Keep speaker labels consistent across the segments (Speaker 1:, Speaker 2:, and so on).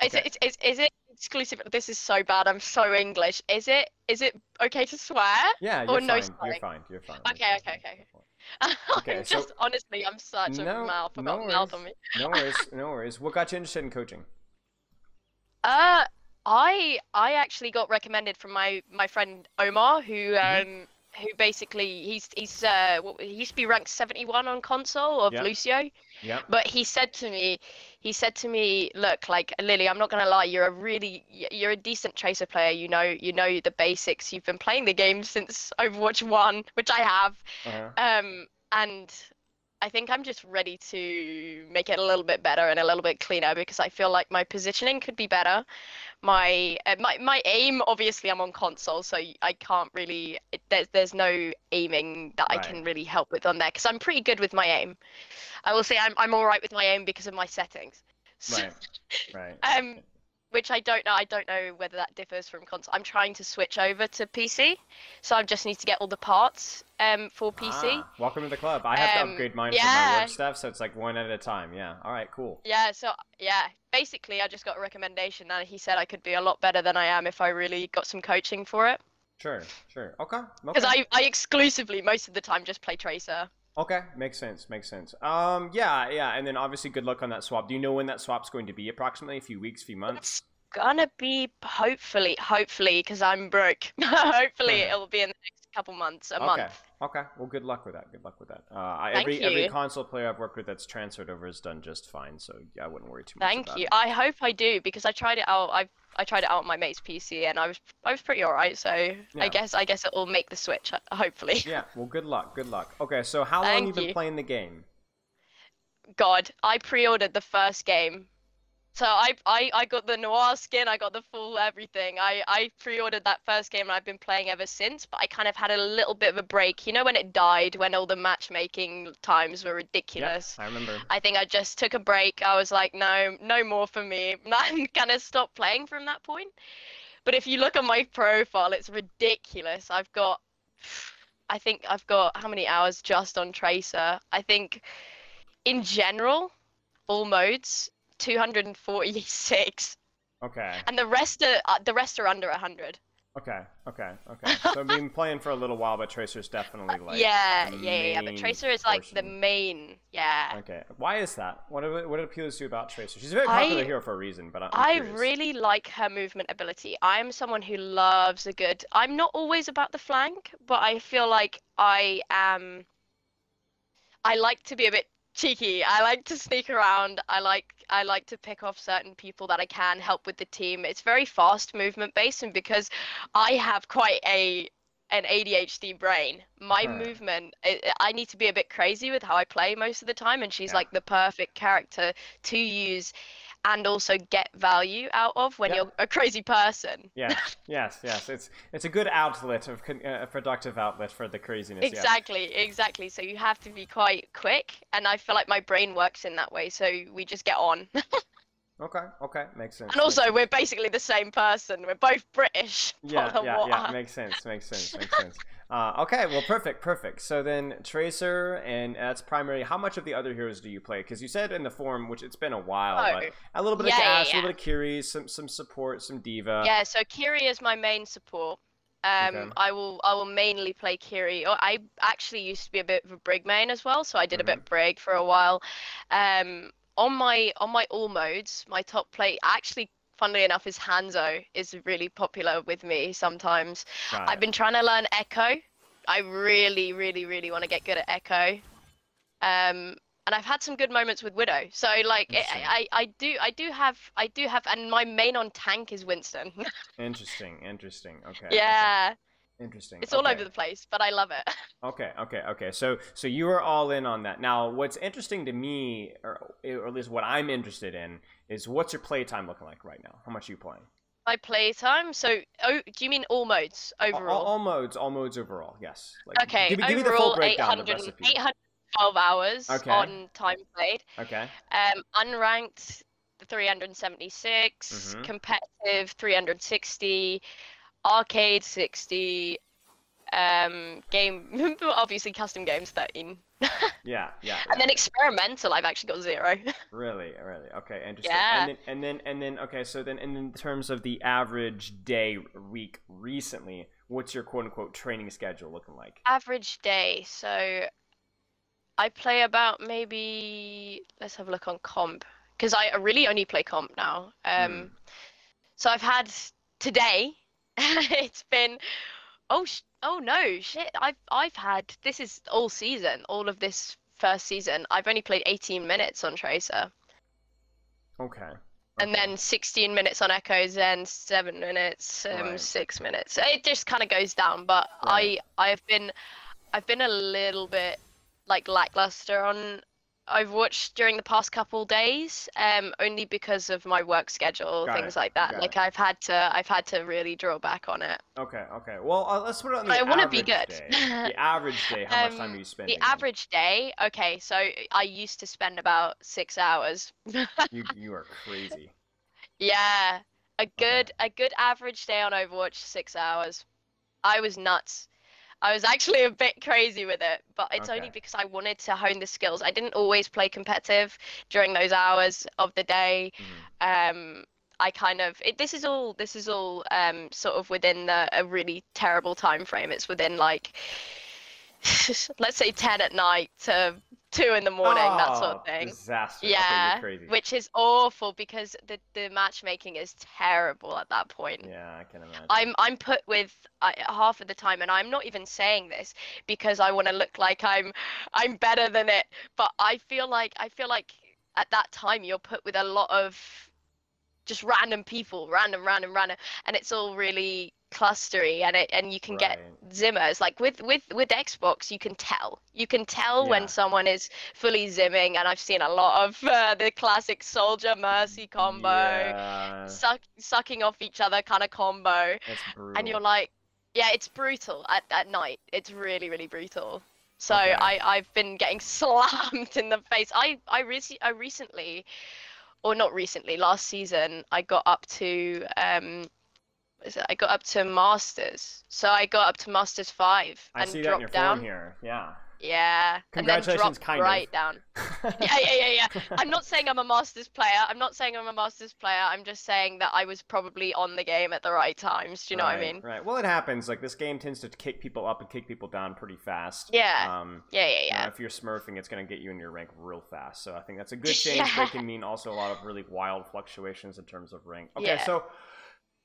Speaker 1: Okay.
Speaker 2: Is it exclusive? This is so bad. I'm so English. Is it okay to swear
Speaker 1: Yeah, you're
Speaker 2: or no
Speaker 1: fine. You're
Speaker 2: swearing?
Speaker 1: fine. You're fine. You're
Speaker 2: Okay,
Speaker 1: fine.
Speaker 2: okay, okay.
Speaker 1: Go for it. Okay,
Speaker 2: I'm
Speaker 1: so
Speaker 2: just honestly, I'm such a
Speaker 1: no,
Speaker 2: mouth. I've
Speaker 1: no
Speaker 2: got a mouth on
Speaker 1: worries.
Speaker 2: me.
Speaker 1: No worries. No worries. What got you interested in coaching?
Speaker 2: Uh, I actually got recommended from my friend Omar,
Speaker 1: Mm-hmm.
Speaker 2: who basically he used to be ranked 71 on console of
Speaker 1: Yep.
Speaker 2: Lucio.
Speaker 1: Yep.
Speaker 2: But he said to me, look, like Lily, I'm not gonna lie, you're a decent Tracer player. You know the basics. You've been playing the game since Overwatch 1, which I have.
Speaker 1: Uh-huh.
Speaker 2: And I think I'm just ready to make it a little bit better and a little bit cleaner because I feel like my positioning could be better. My aim, obviously, I'm on console, so I can't really. There's no aiming that I
Speaker 1: Right.
Speaker 2: can really help with on there because I'm pretty good with my aim. I will say I'm all right with my aim because of my settings. So,
Speaker 1: Right. Right.
Speaker 2: um, which I don't know. I don't know whether that differs from console. I'm trying to switch over to PC, so I just need to get all the parts for PC.
Speaker 1: Ah, welcome to the club. I have to upgrade mine for my work
Speaker 2: Yeah,
Speaker 1: stuff, so it's like one at a time. Yeah. All right, cool.
Speaker 2: yeah. So yeah, basically, I just got a recommendation, and he said I could be a lot better than I am if I really got some coaching for it.
Speaker 1: Sure, sure. Okay,
Speaker 2: Because
Speaker 1: okay.
Speaker 2: I exclusively most of the time just play Tracer.
Speaker 1: Okay, makes sense, makes sense. Yeah, yeah, and then obviously good luck on that swap. Do you know when that swap's going to be approximately? A few weeks, few months?
Speaker 2: It's gonna be hopefully, because I'm broke. Hopefully, it'll be in the next couple months, a
Speaker 1: Okay.
Speaker 2: month.
Speaker 1: Okay. Well, good luck with that. Good luck with that.
Speaker 2: Thank
Speaker 1: Every
Speaker 2: you.
Speaker 1: console player I've worked with that's transferred over has done just fine. So yeah, I wouldn't worry too much
Speaker 2: Thank
Speaker 1: about
Speaker 2: you.
Speaker 1: it.
Speaker 2: I hope I do because I tried it out. I tried it out on my mate's PC and I was pretty alright. So
Speaker 1: Yeah.
Speaker 2: I guess it will make the switch. Hopefully.
Speaker 1: Yeah. Well, good luck. Good luck. Okay. So how long you
Speaker 2: Thank
Speaker 1: been
Speaker 2: you.
Speaker 1: playing the game?
Speaker 2: God, I pre-ordered the first game. So I got the noir skin, I got the full everything. I pre-ordered that first game and I've been playing ever since, but I kind of had a little bit of a break. You know when it died, when all the matchmaking times were
Speaker 1: Yep.
Speaker 2: ridiculous.
Speaker 1: I remember.
Speaker 2: I think I just took a break. I was like, no, no more for me. I'm gonna stop playing from that point. But if you look at my profile, it's ridiculous. I think I've got how many hours just on Tracer? I think in general, all modes, 246,
Speaker 1: Okay.
Speaker 2: and the rest are under 100.
Speaker 1: Okay. Okay. Okay. So I've been playing for a little while, but Tracer's definitely like the
Speaker 2: Yeah. But
Speaker 1: main
Speaker 2: Tracer is like the
Speaker 1: portion.
Speaker 2: main, yeah.
Speaker 1: Okay. Why is that? What appeals to you about Tracer? She's a very popular
Speaker 2: I
Speaker 1: hero for a reason, but I'm
Speaker 2: I
Speaker 1: curious.
Speaker 2: really like her movement ability. I'm someone who loves a good. I'm not always about the flank, but I feel like I am. I like to be a bit cheeky. I like to sneak around. I like to pick off certain people that I can help with the team. It's very fast movement based, and because I have quite a an ADHD brain, my
Speaker 1: Huh.
Speaker 2: movement I need to be a bit crazy with how I play most of the time, and she's
Speaker 1: Yeah.
Speaker 2: like the perfect character to use and also get value out of when
Speaker 1: Yeah.
Speaker 2: you're a crazy person.
Speaker 1: Yes. Yes. Yes. It's a good outlet of a productive outlet for the craziness. Yeah.
Speaker 2: Exactly, exactly. So you have to be quite quick, and I feel like my brain works in that way, so we just get on.
Speaker 1: Okay. Okay. Makes
Speaker 2: And
Speaker 1: sense. Makes
Speaker 2: also,
Speaker 1: sense.
Speaker 2: we're basically the same person. We're both British for
Speaker 1: Yeah.
Speaker 2: the
Speaker 1: Yeah. Yeah.
Speaker 2: war.
Speaker 1: Makes sense. Makes sense. Makes sense. Okay. Well, perfect. Perfect. So then Tracer, and that's primary. How much of the other heroes do you play? Because you said in the forum, which it's been a while,
Speaker 2: Oh,
Speaker 1: but a little bit of
Speaker 2: yeah,
Speaker 1: Ashe, a
Speaker 2: yeah.
Speaker 1: little bit of Kiri, some support, some Diva.
Speaker 2: Yeah, so Kiri is my main support.
Speaker 1: Okay.
Speaker 2: I will mainly play Kiri. Or I actually used to be a bit of a Brig main as well, so I did a
Speaker 1: Mm-hmm.
Speaker 2: bit Brig for a while. On my all modes, my top play actually, funnily enough, is Hanzo is really popular with me sometimes.
Speaker 1: Got
Speaker 2: I've
Speaker 1: it.
Speaker 2: been trying to learn Echo. I really want to get good at Echo. Um, and I've had some good moments with Widow. So like
Speaker 1: Interesting.
Speaker 2: I do have, and my main on tank is Winston.
Speaker 1: Interesting. Interesting. Okay. Okay.
Speaker 2: Yeah,
Speaker 1: Interesting.
Speaker 2: it's all
Speaker 1: Okay.
Speaker 2: over the place, but I love it.
Speaker 1: Okay, okay, okay. So you are all in on that. Now, what's interesting to me, or at least what I'm interested in, is what's your playtime looking like right now? How much are you playing?
Speaker 2: My playtime. So, oh, do you mean all modes overall?
Speaker 1: All modes overall. Yes. Like,
Speaker 2: Okay,
Speaker 1: give me the full
Speaker 2: overall
Speaker 1: breakdown, the
Speaker 2: 800,
Speaker 1: recipe.
Speaker 2: 812 hours
Speaker 1: Okay,
Speaker 2: on time played.
Speaker 1: okay.
Speaker 2: Unranked 376,
Speaker 1: Mm-hmm.
Speaker 2: competitive 360, arcade 60, game obviously custom games 13.
Speaker 1: Yeah, yeah,
Speaker 2: And
Speaker 1: yeah.
Speaker 2: then experimental, I've actually got 0.
Speaker 1: Really, really. Okay, interesting.
Speaker 2: Yeah.
Speaker 1: Okay, so then, and in terms of the average day, week recently, what's your quote unquote training schedule looking like?
Speaker 2: Average day. So I play about maybe, let's have a look on comp, because I really only play comp now.
Speaker 1: Hmm.
Speaker 2: So I've had today. It's been oh no shit. I've had this is all season, all of this first season. I've only played 18 minutes on Tracer,
Speaker 1: Okay.
Speaker 2: and
Speaker 1: Okay.
Speaker 2: then 16 minutes on Echoes, and 7 minutes,
Speaker 1: Right.
Speaker 2: 6 minutes. It just kind of goes down. But
Speaker 1: Right.
Speaker 2: I've been a little bit like lackluster on Overwatch during the past couple days, only because of my work schedule,
Speaker 1: Got it.
Speaker 2: things like that.
Speaker 1: Got it.
Speaker 2: Like I've had to really draw back on it.
Speaker 1: Okay. Okay. Well, let's put it on
Speaker 2: But I
Speaker 1: the
Speaker 2: want to be
Speaker 1: average
Speaker 2: good.
Speaker 1: day. The average day, how much time are you
Speaker 2: The
Speaker 1: spending in?
Speaker 2: average day, okay, so I used to spend about 6 hours.
Speaker 1: You are crazy.
Speaker 2: Yeah, a
Speaker 1: Okay.
Speaker 2: good a good average day on Overwatch, 6 hours. I was nuts. I was actually a bit crazy with it, but it's only
Speaker 1: Okay.
Speaker 2: because I wanted to hone the skills. I didn't always play competitive during those hours of the day.
Speaker 1: Hmm.
Speaker 2: I kind of this is all sort of within a really terrible time frame. It's within like let's say 10 at night to 2 in the morning, that sort of
Speaker 1: Oh,
Speaker 2: thing.
Speaker 1: disaster. Okay, you're
Speaker 2: Yeah,
Speaker 1: crazy.
Speaker 2: which is awful because the matchmaking is terrible at that point.
Speaker 1: Yeah, I can imagine.
Speaker 2: I'm put with half of the time, and I'm not even saying this because I want to look like I'm better than it, but I feel like at that time you're put with a lot of just random people, random, and it's all really clustery, and you can get
Speaker 1: Right.
Speaker 2: zimmers. Like with Xbox, you can tell when
Speaker 1: Yeah.
Speaker 2: someone is fully zimming, and I've seen a lot of the classic Soldier Mercy combo,
Speaker 1: Yeah.
Speaker 2: sucking off each other kind of combo,
Speaker 1: That's
Speaker 2: and you're
Speaker 1: brutal.
Speaker 2: like, yeah, it's brutal at night. It's really, really brutal. So
Speaker 1: Okay.
Speaker 2: I've been getting slammed in the face. I recently, or not recently, last season, I got up to I got up to Masters. So I got up to Masters 5
Speaker 1: I
Speaker 2: and
Speaker 1: see that in your
Speaker 2: dropped
Speaker 1: phone
Speaker 2: down.
Speaker 1: here. Yeah.
Speaker 2: Yeah, and then
Speaker 1: Congratulations,
Speaker 2: dropped
Speaker 1: kind of.
Speaker 2: right down. Yeah. I'm not saying I'm a Masters player. I'm not saying I'm a Masters player. I'm just saying that I was probably on the game at the right times. Do you know what I
Speaker 1: Right,
Speaker 2: mean?
Speaker 1: right. Well, it happens. Like this game tends to kick people up and kick people down pretty fast.
Speaker 2: Yeah. Yeah.
Speaker 1: If you're smurfing, it's gonna get you in your rank real fast. So I think that's a good change, but it
Speaker 2: Yeah.
Speaker 1: can mean also a lot of really wild fluctuations in terms of rank. Okay,
Speaker 2: Yeah.
Speaker 1: so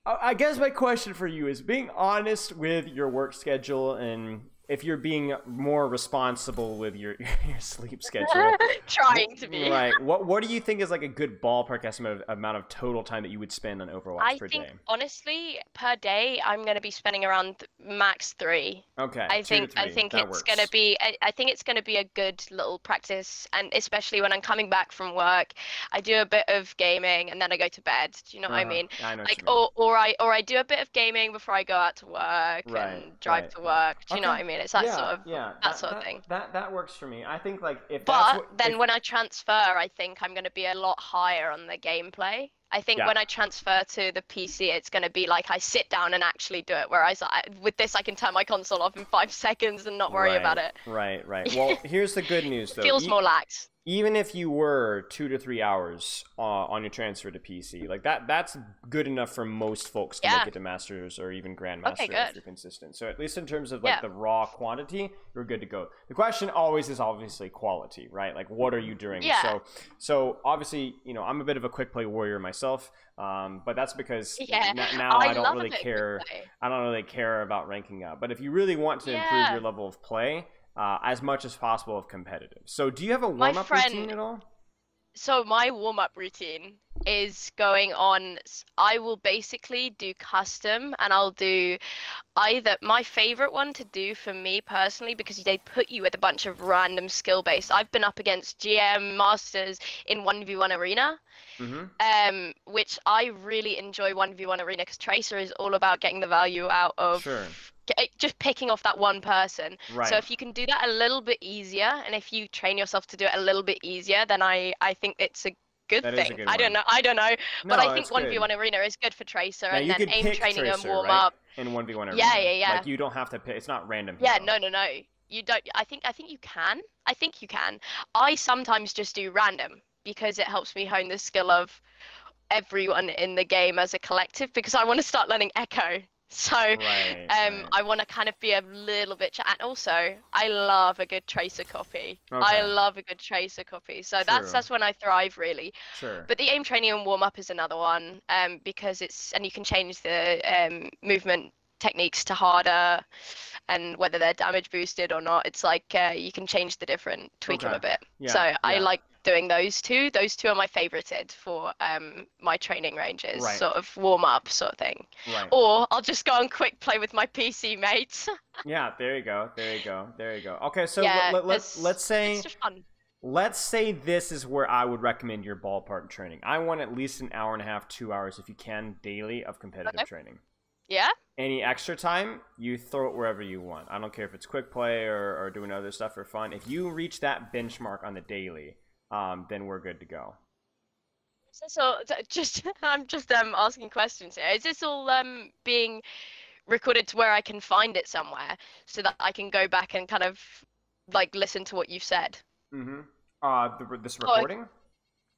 Speaker 1: I guess my question for you is being honest with your work schedule and if you're being more responsible with your your sleep schedule.
Speaker 2: Trying to be.
Speaker 1: Right. What do you think is like a good ballpark estimate of amount of total time that you would spend on Overwatch
Speaker 2: I
Speaker 1: per
Speaker 2: think
Speaker 1: day?
Speaker 2: honestly, per day, I'm going to be spending around max 3.
Speaker 1: Okay,
Speaker 2: I
Speaker 1: two to
Speaker 2: think I
Speaker 1: three.
Speaker 2: think
Speaker 1: That
Speaker 2: it's gonna
Speaker 1: works.
Speaker 2: be I think it's gonna be a good little practice, and especially when I'm coming back from work, I do a bit of gaming and then I go to bed. Do you know what I
Speaker 1: Uh-huh.
Speaker 2: mean?
Speaker 1: I know what
Speaker 2: Like
Speaker 1: you mean.
Speaker 2: or I do a bit of gaming before I go out to work
Speaker 1: Right,
Speaker 2: and drive
Speaker 1: right,
Speaker 2: to
Speaker 1: right.
Speaker 2: work. Do you know
Speaker 1: Okay.
Speaker 2: what I mean? It's
Speaker 1: Yeah, yeah.
Speaker 2: that sort of thing.
Speaker 1: That works for me. I think like if that's
Speaker 2: But
Speaker 1: what
Speaker 2: then
Speaker 1: if
Speaker 2: when I transfer, I think I'm going to be a lot higher on the gameplay. I think
Speaker 1: yeah.
Speaker 2: when I transfer to the PC, it's going to be like I sit down and actually do it. Whereas with this, I can turn my console off in 5 seconds and not worry about
Speaker 1: Right,
Speaker 2: it.
Speaker 1: right. Well, here's the good news though.
Speaker 2: Feels more lax.
Speaker 1: Even if you were 2 to 3 hours on your transfer to PC, like that's good enough for most folks to make
Speaker 2: Yeah.
Speaker 1: it to Masters or even
Speaker 2: Okay,
Speaker 1: Grandmaster if
Speaker 2: good.
Speaker 1: you're consistent. So at least in terms of like
Speaker 2: Yeah.
Speaker 1: the raw quantity, you're good to go. The question always is obviously quality, right? Like what are you doing?
Speaker 2: Yeah.
Speaker 1: So obviously, I'm a bit of a quick play warrior myself, but that's because
Speaker 2: Yeah.
Speaker 1: now
Speaker 2: I
Speaker 1: I don't
Speaker 2: love a
Speaker 1: really
Speaker 2: bit of
Speaker 1: care.
Speaker 2: quick play.
Speaker 1: I don't really care about ranking up. But if you really want to improve your
Speaker 2: Yeah.
Speaker 1: level of play, as much as possible of competitive. So do you have a
Speaker 2: My
Speaker 1: warm up routine
Speaker 2: friend,
Speaker 1: at all?
Speaker 2: so my warm-up routine is going on. I will basically do custom, and I'll do either my favorite one to do for me personally, because they put you with a bunch of random skill based. I've been up against GM Masters in 1v1 Arena,
Speaker 1: Mm-hmm.
Speaker 2: which I really enjoy 1v1 Arena because Tracer is all about getting the value out of
Speaker 1: Sure.
Speaker 2: just picking off that one person. So
Speaker 1: Right.
Speaker 2: if you can do that a little bit easier, and if you train yourself to do it a little bit easier, then I think it's a good
Speaker 1: That is a
Speaker 2: thing.
Speaker 1: good
Speaker 2: I don't
Speaker 1: one.
Speaker 2: know, but I
Speaker 1: No,
Speaker 2: think
Speaker 1: it's good.
Speaker 2: 1v1 Arena is good for Tracer,
Speaker 1: Now
Speaker 2: and
Speaker 1: you
Speaker 2: then
Speaker 1: could
Speaker 2: aim
Speaker 1: pick
Speaker 2: training and
Speaker 1: Tracer,
Speaker 2: warm
Speaker 1: right?
Speaker 2: up.
Speaker 1: In 1v1
Speaker 2: Yeah,
Speaker 1: arena.
Speaker 2: yeah, yeah.
Speaker 1: Like you don't have to pick. It's not random
Speaker 2: Yeah,
Speaker 1: hero.
Speaker 2: no. you don't. I think you can. I think you can. I sometimes just do random because it helps me hone the skill of everyone in the game as a collective because I want to start learning Echo. So
Speaker 1: Right, right.
Speaker 2: I want to kind of be a little bit and also I love a good tracer copy. I
Speaker 1: Okay.
Speaker 2: love a good tracer copy. So
Speaker 1: True.
Speaker 2: that's when I thrive really.
Speaker 1: Sure.
Speaker 2: But the aim training and warm up is another one because it's and you can change the movement techniques to harder and whether they're damage boosted or not. It's like you can change the different, tweak them
Speaker 1: Okay.
Speaker 2: a bit.
Speaker 1: Yeah,
Speaker 2: So I
Speaker 1: yeah.
Speaker 2: like doing those two. Those two are my favorited for my training ranges,
Speaker 1: Right,
Speaker 2: sort of warm up sort of thing.
Speaker 1: right.
Speaker 2: Or I'll just go on quick play with my PC mates.
Speaker 1: Yeah, there you go. There you go. There you go. Okay, so
Speaker 2: Yeah,
Speaker 1: let's
Speaker 2: it's
Speaker 1: say
Speaker 2: just fun.
Speaker 1: let's say this is where I would recommend your ballpark training. I want at least an hour and a half, 2 hours if you can daily of competitive
Speaker 2: Okay.
Speaker 1: training.
Speaker 2: Yeah.
Speaker 1: Any extra time, you throw it wherever you want. I don't care if it's quick play or doing other stuff for fun. If you reach that benchmark on the daily, then we're good to go.
Speaker 2: So just I'm just asking questions here. Is this all being recorded to where I can find it somewhere so that I can go back and kind of like listen to what you've said?
Speaker 1: Mm-hmm. This
Speaker 2: Oh,
Speaker 1: recording?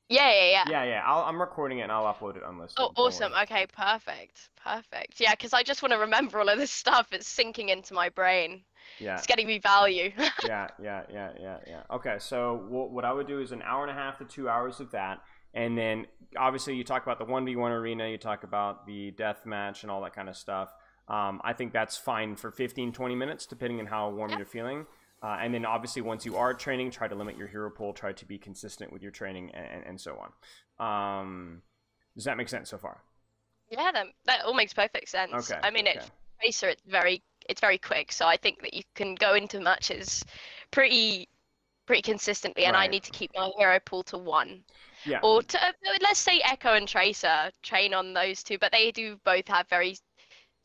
Speaker 2: yeah, yeah, yeah.
Speaker 1: Yeah, yeah. I'm recording it and I'll upload it unlisted.
Speaker 2: Oh,
Speaker 1: Don't worry.
Speaker 2: awesome. Okay, perfect. Perfect. Yeah, because I just want to remember all of this stuff. It's sinking into my brain.
Speaker 1: Yeah.
Speaker 2: It's getting me value.
Speaker 1: Yeah, yeah, yeah, yeah, yeah. Okay, so what I would do is an hour and a half to 2 hours of that, and then obviously you talk about the 1v1 arena, you talk about the death match and all that kind of stuff. I think that's fine for 15, 20 minutes, depending on how warm
Speaker 2: Yeah.
Speaker 1: you're feeling. And then obviously once you are training, try to limit your hero pool, try to be consistent with your training, and so on. Does that make sense so far?
Speaker 2: Yeah, that all makes perfect sense.
Speaker 1: Okay,
Speaker 2: I mean,
Speaker 1: okay.
Speaker 2: Tracer, it's very quick, so I think that you can go into matches pretty pretty consistently, and I
Speaker 1: Right.
Speaker 2: need to keep my hero pool to one.
Speaker 1: Yeah.
Speaker 2: Or to, let's say Echo and Tracer, train on those two, but they do both have very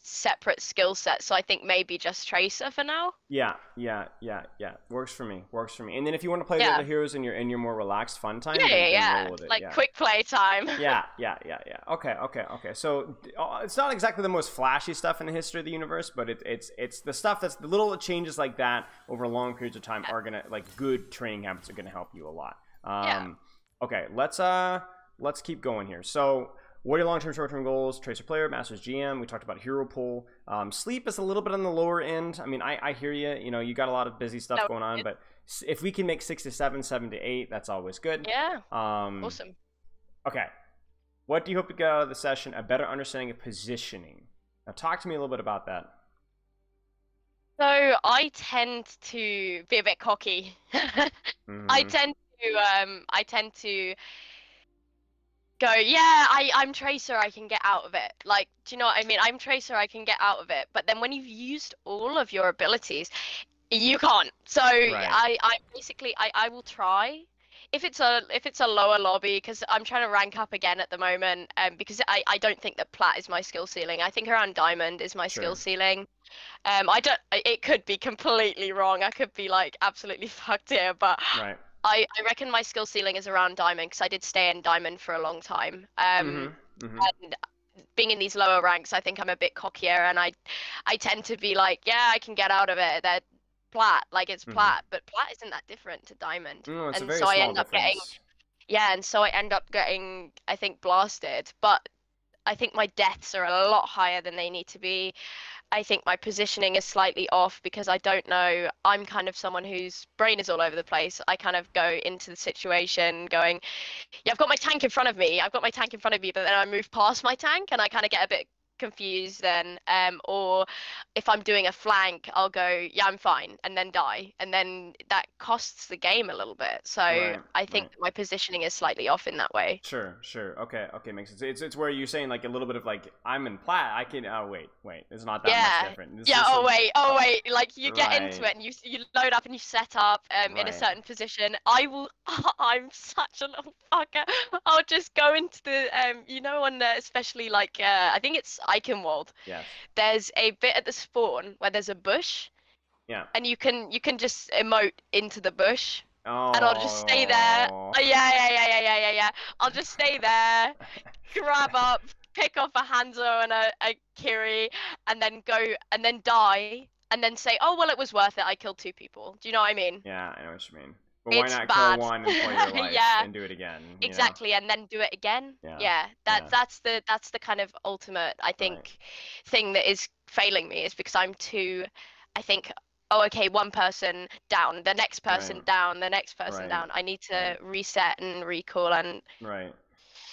Speaker 2: separate skill sets, so I think maybe just Tracer for now.
Speaker 1: Yeah, yeah, yeah, yeah. Works for me. Works for me. And then if you want to play the
Speaker 2: Yeah.
Speaker 1: other heroes in your more relaxed fun time,
Speaker 2: Yeah, yeah,
Speaker 1: then
Speaker 2: yeah.
Speaker 1: roll with it.
Speaker 2: Like
Speaker 1: Yeah.
Speaker 2: quick play time.
Speaker 1: Yeah, yeah, yeah, yeah. Okay, okay, okay. So it's not exactly the most flashy stuff in the history of the universe, but it's the stuff that's the little changes like that over long periods of time are gonna like good training habits are gonna help you a lot.
Speaker 2: Yeah.
Speaker 1: Okay, let's keep going here. So what are your long-term, short-term goals? Tracer player, Masters GM. We talked about hero pool. Sleep is a little bit on the lower end. I mean, I hear you. You know, you got a lot of busy stuff
Speaker 2: No,
Speaker 1: going on, but if we can make 6 to 7, 7 to 8, that's always good.
Speaker 2: yeah.
Speaker 1: Um,
Speaker 2: Awesome.
Speaker 1: Okay. What do you hope to get out of the session? A better understanding of positioning. Now, talk to me a little bit about that.
Speaker 2: So I tend to be a bit cocky. I
Speaker 1: Mhm.
Speaker 2: tend to go, yeah, I'm Tracer, I can get out of it. Like, do you know what I mean? I'm Tracer, I can get out of it. But then when you've used all of your abilities, you can't. So
Speaker 1: Right.
Speaker 2: I basically I will try. If it's a lower lobby, because I'm trying to rank up again at the moment, because I don't think that plat is my skill ceiling. I think around diamond is my skill
Speaker 1: Sure.
Speaker 2: ceiling. I don't. It could be completely wrong. I could be like absolutely fucked here, but
Speaker 1: Right.
Speaker 2: I reckon my skill ceiling is around diamond because I did stay in diamond for a long time.
Speaker 1: Mm-hmm. Mm-hmm.
Speaker 2: And being in these lower ranks, I think I'm a bit cockier, and I tend to be like, yeah, I can get out of it. They're plat, like it's
Speaker 1: Mm-hmm.
Speaker 2: plat, but plat isn't that different to diamond.
Speaker 1: No, it's a
Speaker 2: And
Speaker 1: very
Speaker 2: so I
Speaker 1: small
Speaker 2: end up getting,
Speaker 1: difference.
Speaker 2: yeah, and so I end up getting, I think, blasted. But I think my deaths are a lot higher than they need to be. I think my positioning is slightly off because I don't know. I'm kind of someone whose brain is all over the place. I kind of go into the situation going, yeah, I've got my tank in front of me. I've got my tank in front of me, but then I move past my tank and I kind of get a bit confused then. Or if I'm doing a flank, I'll go, yeah, I'm fine, and then die. And then that costs the game a little bit. So
Speaker 1: Right.
Speaker 2: I think
Speaker 1: Right.
Speaker 2: that my positioning is slightly off in that way.
Speaker 1: Sure. Sure. Okay. Okay. Makes sense. It's where you're saying like a little bit of like I'm in plat. I can. Oh wait. It's not that much
Speaker 2: Yeah.
Speaker 1: different. This
Speaker 2: Yeah.
Speaker 1: is
Speaker 2: Oh wait. Like you get into
Speaker 1: right.
Speaker 2: it and you load up and you set up in a
Speaker 1: Right.
Speaker 2: certain position. I will. I'm such a little fucker. I'll just go into the on especially like I think it's Eichenwald.
Speaker 1: Yes.
Speaker 2: There's a bit at the spawn where there's a bush
Speaker 1: Yeah.
Speaker 2: and you can just emote into the bush. And I'll just stay there.
Speaker 1: Oh.
Speaker 2: Yeah. I'll just stay there, grab up, pick off a Hanzo and a Kiri, and then go and then die. and then say, oh well, it was worth it. I killed 2 people. Do you know what I mean?
Speaker 1: Yeah, I know what you mean. But why
Speaker 2: It's
Speaker 1: not
Speaker 2: bad.
Speaker 1: kill one and play your life
Speaker 2: Yeah,
Speaker 1: and do it again?
Speaker 2: exactly, and then do it again.
Speaker 1: Yeah.
Speaker 2: Yeah,
Speaker 1: Yeah.
Speaker 2: that's the kind of ultimate, I think,
Speaker 1: Right.
Speaker 2: thing that is failing me is because I'm too, I think, oh okay, one person down, the next person
Speaker 1: Right.
Speaker 2: down, the next person
Speaker 1: Right.
Speaker 2: down. I need to
Speaker 1: Right.
Speaker 2: reset and recall and
Speaker 1: Right.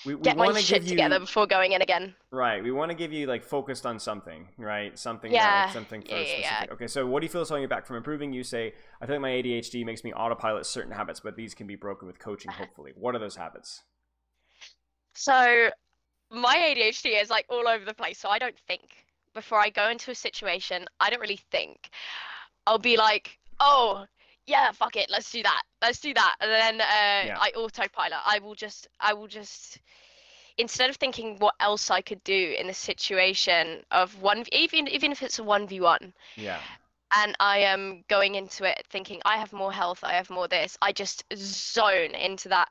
Speaker 1: We
Speaker 2: get my
Speaker 1: want to
Speaker 2: shit
Speaker 1: give
Speaker 2: together
Speaker 1: you
Speaker 2: before going in again.
Speaker 1: right. We want to give you like focused on something, right? Something
Speaker 2: Yeah,
Speaker 1: something for
Speaker 2: yeah,
Speaker 1: a
Speaker 2: yeah, yeah.
Speaker 1: specific. Okay, so what do you feel is holding you back from improving? You say, I feel like my ADHD makes me autopilot certain habits, but these can be broken with coaching, hopefully. What are those habits?
Speaker 2: So my ADHD is like all over the place, so I don't think. Before I go into a situation, I don't really think. I'll be like, oh, yeah, fuck it, let's do that. Let's do that. And then
Speaker 1: Yeah.
Speaker 2: I autopilot. I will just instead of thinking what else I could do in a situation of even if it's a 1v1,
Speaker 1: Yeah.
Speaker 2: and I am going into it thinking I have more health, I have more this, I just zone into that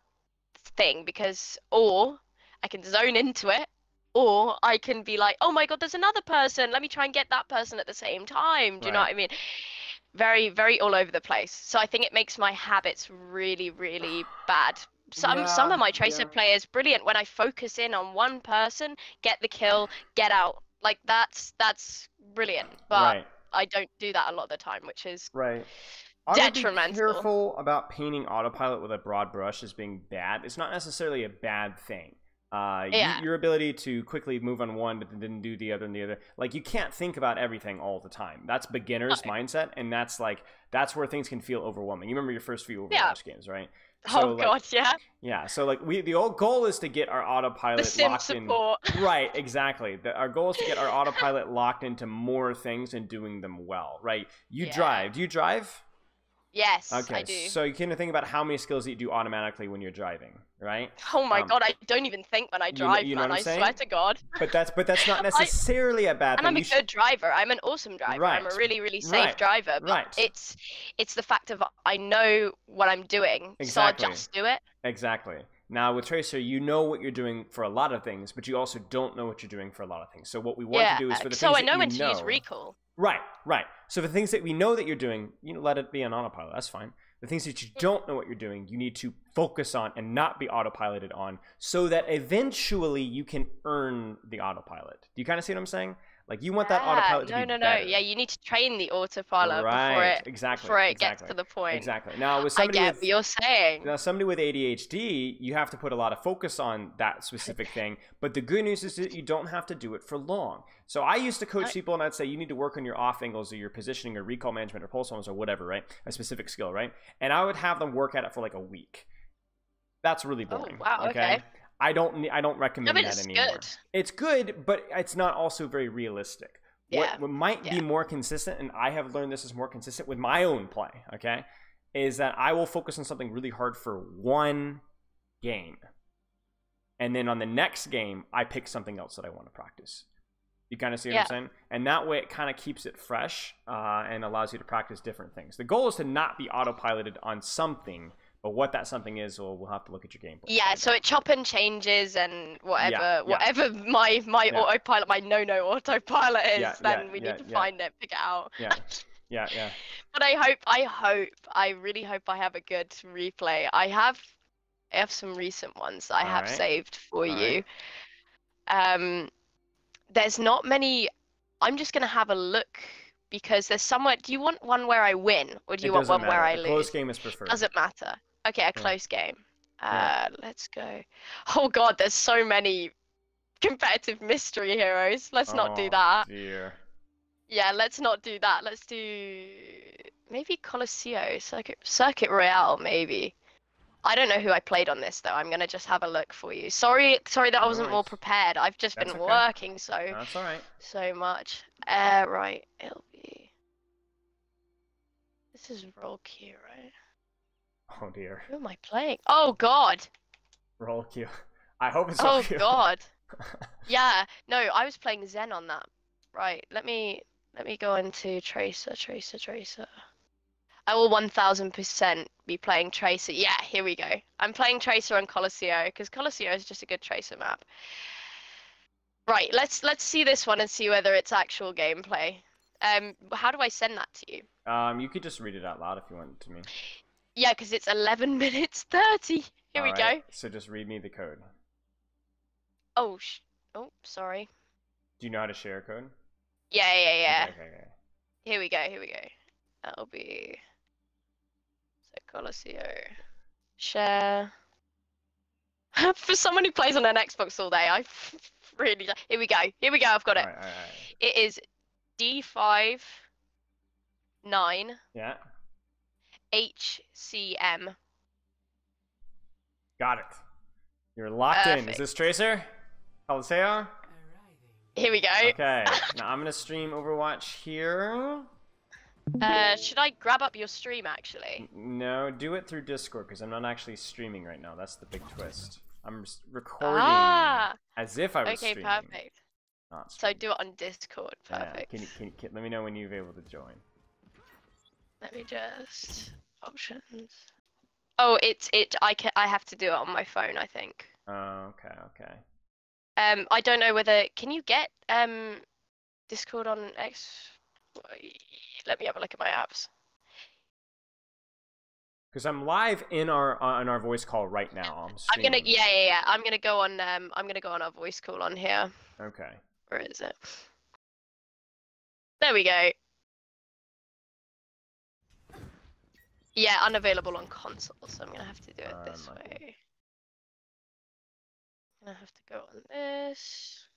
Speaker 2: thing because or I can zone into it or I can be like, oh my god, there's another person, let me try and get that person at the same time. Do you know what
Speaker 1: Right.
Speaker 2: I mean? Very, very all over the place. So I think it makes my habits really, really bad. Some
Speaker 1: Yeah.
Speaker 2: of my tracer
Speaker 1: Yeah.
Speaker 2: players brilliant when I focus in on one person, get the kill, get out. Like that's brilliant. But
Speaker 1: Right.
Speaker 2: I don't do that a lot of the time, which is
Speaker 1: Right. I would be
Speaker 2: detrimental.
Speaker 1: careful about painting autopilot with a broad brush as being bad. It's not necessarily a bad thing.
Speaker 2: Yeah.
Speaker 1: Your ability to quickly move on one but then do the other and the other. Like, you can't think about everything all the time. That's beginner's
Speaker 2: No.
Speaker 1: mindset, and that's where things can feel overwhelming. You remember your first few Overwatch
Speaker 2: Yeah.
Speaker 1: games, right?
Speaker 2: Oh
Speaker 1: So, like,
Speaker 2: god, yeah.
Speaker 1: yeah. So like the old goal is to get our
Speaker 2: The
Speaker 1: autopilot
Speaker 2: sim
Speaker 1: locked in.
Speaker 2: support.
Speaker 1: Right, exactly. Our goal is to get our autopilot locked into more things and doing them well, right? You
Speaker 2: Yeah.
Speaker 1: drive. Do you drive?
Speaker 2: Yes,
Speaker 1: Okay,
Speaker 2: I do.
Speaker 1: so you can think about how many skills that you do automatically when you're driving, right?
Speaker 2: Oh my god, I don't even think when I drive,
Speaker 1: you know
Speaker 2: man.
Speaker 1: what I'm
Speaker 2: I swear
Speaker 1: saying?
Speaker 2: to God.
Speaker 1: But that's not necessarily a bad
Speaker 2: And
Speaker 1: thing.
Speaker 2: I'm a
Speaker 1: You should-
Speaker 2: good driver. I'm an awesome driver. I'm a
Speaker 1: Right.
Speaker 2: really, really safe
Speaker 1: Right.
Speaker 2: driver. But
Speaker 1: Right.
Speaker 2: it's the fact of I know what I'm doing,
Speaker 1: Exactly.
Speaker 2: so I just do it.
Speaker 1: Exactly. Now with Tracer, you know what you're doing for a lot of things, but you also don't know what you're doing for a lot of things. So what we want
Speaker 2: Yeah.
Speaker 1: to do is for the
Speaker 2: So
Speaker 1: things
Speaker 2: I
Speaker 1: that
Speaker 2: know
Speaker 1: you
Speaker 2: when to use recall.
Speaker 1: Right, right. So the things that we know that you're doing, let it be on autopilot. That's fine. The things that you don't know what you're doing, you need to focus on and not be autopiloted on, so that eventually you can earn the autopilot. Do you kind of see what I'm saying? Like, you want that autopilot to be
Speaker 2: No.
Speaker 1: better.
Speaker 2: Yeah, you need to train the autopilot
Speaker 1: Right, exactly,
Speaker 2: before it
Speaker 1: exactly.
Speaker 2: gets to the point.
Speaker 1: Exactly. Now with
Speaker 2: I
Speaker 1: somebody
Speaker 2: get
Speaker 1: with
Speaker 2: what you're saying.
Speaker 1: Now, somebody with ADHD, you have to put a lot of focus on that specific thing. But the good news is that you don't have to do it for long. So I used to coach people, and I'd say you need to work on your off angles or your positioning or recall management or pulse zones or whatever, right? A specific skill, right? And I would have them work at it for like a week. That's really boring.
Speaker 2: Oh, wow, okay.
Speaker 1: I don't recommend
Speaker 2: but
Speaker 1: that
Speaker 2: it's
Speaker 1: anymore.
Speaker 2: good.
Speaker 1: It's good, but it's not also very realistic.
Speaker 2: Yeah,
Speaker 1: What might be
Speaker 2: yeah.
Speaker 1: more consistent, and I have learned this is more consistent with my own play, okay, is that I will focus on something really hard for one game. And then on the next game, I pick something else that I want to practice. You kind of see what I'm saying? And that way it kind of keeps it fresh and allows you to practice different things. The goal is to not be autopiloted on something, but what that something is, we'll have to look at your gameplay.
Speaker 2: Yeah, so it chop and changes and whatever
Speaker 1: Yeah.
Speaker 2: my
Speaker 1: Yeah.
Speaker 2: autopilot, my no autopilot is,
Speaker 1: Yeah,
Speaker 2: then
Speaker 1: yeah,
Speaker 2: we
Speaker 1: yeah,
Speaker 2: need to
Speaker 1: yeah.
Speaker 2: find it, pick it out.
Speaker 1: Yeah. Yeah.
Speaker 2: But I really hope I have a good replay. I have some recent ones that I have
Speaker 1: Alright.
Speaker 2: saved for you.
Speaker 1: Alright.
Speaker 2: There's not many. I'm just gonna have a look because there's somewhere. Do you want one where I win, or do you
Speaker 1: It
Speaker 2: want
Speaker 1: doesn't
Speaker 2: one where
Speaker 1: matter.
Speaker 2: I
Speaker 1: A
Speaker 2: lose?
Speaker 1: close game is preferred.
Speaker 2: Doesn't matter. Okay, a close game.
Speaker 1: Yeah.
Speaker 2: Let's go. Oh God, there's so many competitive mystery heroes. Let's not do that.
Speaker 1: Dear.
Speaker 2: Yeah, let's not do that. Let's do maybe Colosseo, Circuit Royale, maybe. I don't know who I played on this though. I'm gonna just have a look for you. Sorry that I
Speaker 1: No
Speaker 2: wasn't more
Speaker 1: worries.
Speaker 2: prepared. I've just
Speaker 1: That's
Speaker 2: been
Speaker 1: okay.
Speaker 2: working so
Speaker 1: That's all right.
Speaker 2: much. Right, it'll be. This is Roll Q, right?
Speaker 1: Oh dear.
Speaker 2: Who am I playing? Oh God!
Speaker 1: Roll Q. I hope it's
Speaker 2: Oh
Speaker 1: Roll Q.
Speaker 2: God! Yeah, no, I was playing Zen on that. Right, let me go into Tracer. I will 1000% be playing Tracer. Yeah, here we go. I'm playing Tracer on Colosseo because Colosseo is just a good Tracer map. Right, let's see this one and see whether it's actual gameplay. How do I send that to you?
Speaker 1: You could just read it out loud if you want to me.
Speaker 2: Yeah, because it's 11 minutes 30. Here we go.
Speaker 1: So just read me the code.
Speaker 2: Oh, sorry.
Speaker 1: Do you know how to share code?
Speaker 2: Yeah.
Speaker 1: Okay.
Speaker 2: Here we go. That'll be Colosio. Share. For someone who plays on an Xbox all day, I really. Here we go. I've got it.
Speaker 1: All right.
Speaker 2: It is D5 9.
Speaker 1: Yeah.
Speaker 2: HCM.
Speaker 1: Got it. You're locked in. Is
Speaker 2: Perfect.
Speaker 1: this Tracer? Coliseo?
Speaker 2: Here we go.
Speaker 1: Okay. Now I'm gonna stream Overwatch here.
Speaker 2: Should I grab up your stream actually?
Speaker 1: No, do it through Discord because I'm not actually streaming right now. That's the big twist. I'm recording as if I was streaming.
Speaker 2: Okay, perfect.
Speaker 1: Not
Speaker 2: So
Speaker 1: streaming.
Speaker 2: do it on Discord. Perfect.
Speaker 1: Yeah. Can you let me know when you're able to join?
Speaker 2: Let me just options. Oh, I have to do it on my phone, I think.
Speaker 1: Oh, okay.
Speaker 2: I don't know whether can you get Discord on X? Let me have a look at my apps.
Speaker 1: Because I'm live in our voice call right now.
Speaker 2: I'm gonna I'm gonna go on our voice call on here.
Speaker 1: Okay.
Speaker 2: Where is it? There we go. Yeah, unavailable on console, so I'm gonna have to do it this way. I'm gonna have to go on this.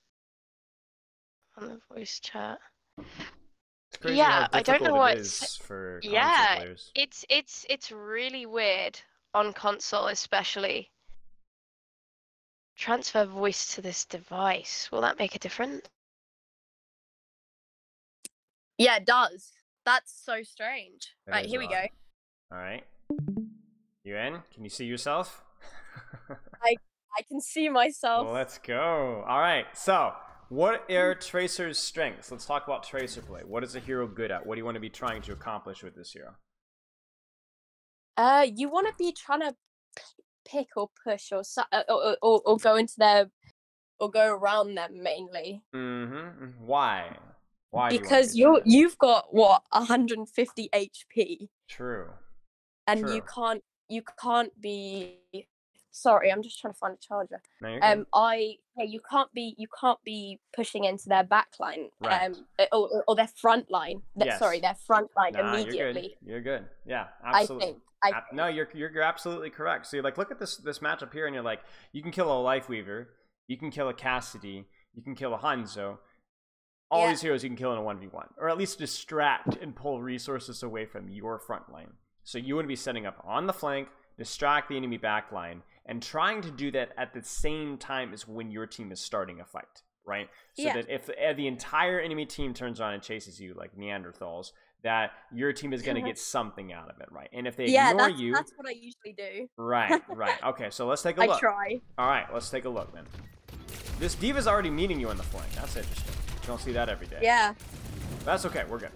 Speaker 2: On the voice chat.
Speaker 1: It's crazy
Speaker 2: Yeah,
Speaker 1: how
Speaker 2: I don't know
Speaker 1: difficult
Speaker 2: what
Speaker 1: it is for console
Speaker 2: yeah,
Speaker 1: players.
Speaker 2: it's really weird on console especially. Transfer voice to this device. Will that make a difference?
Speaker 3: Yeah, it does. That's so strange.
Speaker 1: That
Speaker 3: Right,
Speaker 1: is
Speaker 3: here we
Speaker 1: odd.
Speaker 3: go.
Speaker 1: All right. You in? Can you see yourself?
Speaker 3: I can see myself.
Speaker 1: Well, let's go. All right. So, what are Tracer's strengths? Let's talk about Tracer play. What is a hero good at? What do you want to be trying to accomplish with this hero?
Speaker 3: You want to be trying to pick or push or go into their or go around them mainly.
Speaker 1: Mm-hmm. Why? Why?
Speaker 3: Because
Speaker 1: do you want to do that?
Speaker 3: you've got what 150 HP,
Speaker 1: True.
Speaker 3: and
Speaker 1: True.
Speaker 3: you can't be. Sorry, I'm just trying to find a charger.
Speaker 1: No, you're good.
Speaker 3: You can't be pushing into their back line,
Speaker 1: Right.
Speaker 3: or their front line.
Speaker 1: Yes.
Speaker 3: Sorry, their front line
Speaker 1: Nah,
Speaker 3: immediately.
Speaker 1: You're good. Yeah, absolutely.
Speaker 3: I think.
Speaker 1: No, you're absolutely correct. So you like look at this matchup here, and you're like, you can kill a Lifeweaver, you can kill a Cassidy, you can kill a Hanzo. All these heroes you can kill in a 1v1, or at least distract and pull resources away from your front line. So you want to be setting up on the flank, distract the enemy back line, and trying to do that at the same time as when your team is starting a fight, right? So that if the entire enemy team turns around and chases you like Neanderthals, that your team is going to get something out of it, right? And if they ignore you...
Speaker 3: that's what I usually do.
Speaker 1: Right. Okay, so let's take a look.
Speaker 3: I try.
Speaker 1: All right, let's take a look then. This D.Va's already meeting you on the flank. That's interesting. You don't see that every day.
Speaker 3: Yeah.
Speaker 1: That's okay, we're good.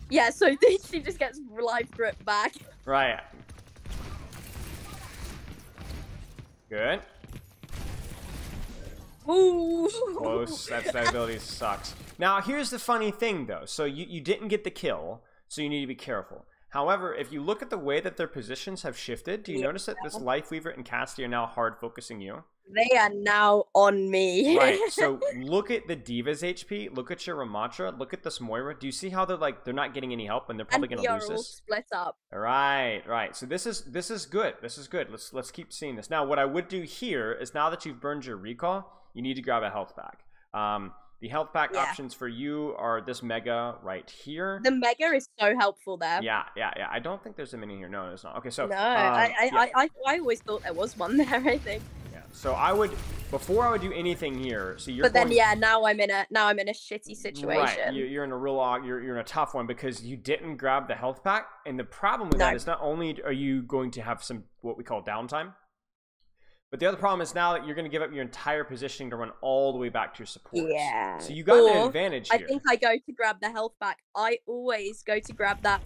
Speaker 3: Yeah, so she just gets life grip back.
Speaker 1: Right. Good.
Speaker 3: Ooh.
Speaker 1: Close. That ability sucks. Now, here's the funny thing, though. So you didn't get the kill, so you need to be careful. However, if you look at the way that their positions have shifted, do you notice that this Lifeweaver and Cassidy are now hard focusing you?
Speaker 3: They are now on me.
Speaker 1: Right. So look at the D.Va's HP. Look at your Ramattra. Look at this Moira. Do you see how they're not getting any help and they're probably going to lose
Speaker 3: all
Speaker 1: this?
Speaker 3: split up.
Speaker 1: Right. So this is good. This is good. Let's keep seeing this. Now, what I would do here is now that you've burned your recall, you need to grab a health pack. The health pack options for you are this Mega right here.
Speaker 3: The Mega is so helpful there.
Speaker 1: Yeah. I don't think there's a mini here. No, it's not. Okay, so
Speaker 3: no, I always thought there was one there. I think.
Speaker 1: Yeah. So before I would do anything here. So you're.
Speaker 3: But then now I'm in a shitty situation.
Speaker 1: Right. You're in a real you're in a tough one because you didn't grab the health pack, and the problem with that is not only are you going to have some what we call downtime. But the other problem is now that you're going to give up your entire positioning to run all the way back to your support.
Speaker 3: Yeah.
Speaker 1: So you got an advantage here.
Speaker 3: I think I go to grab the health back. I always go to grab that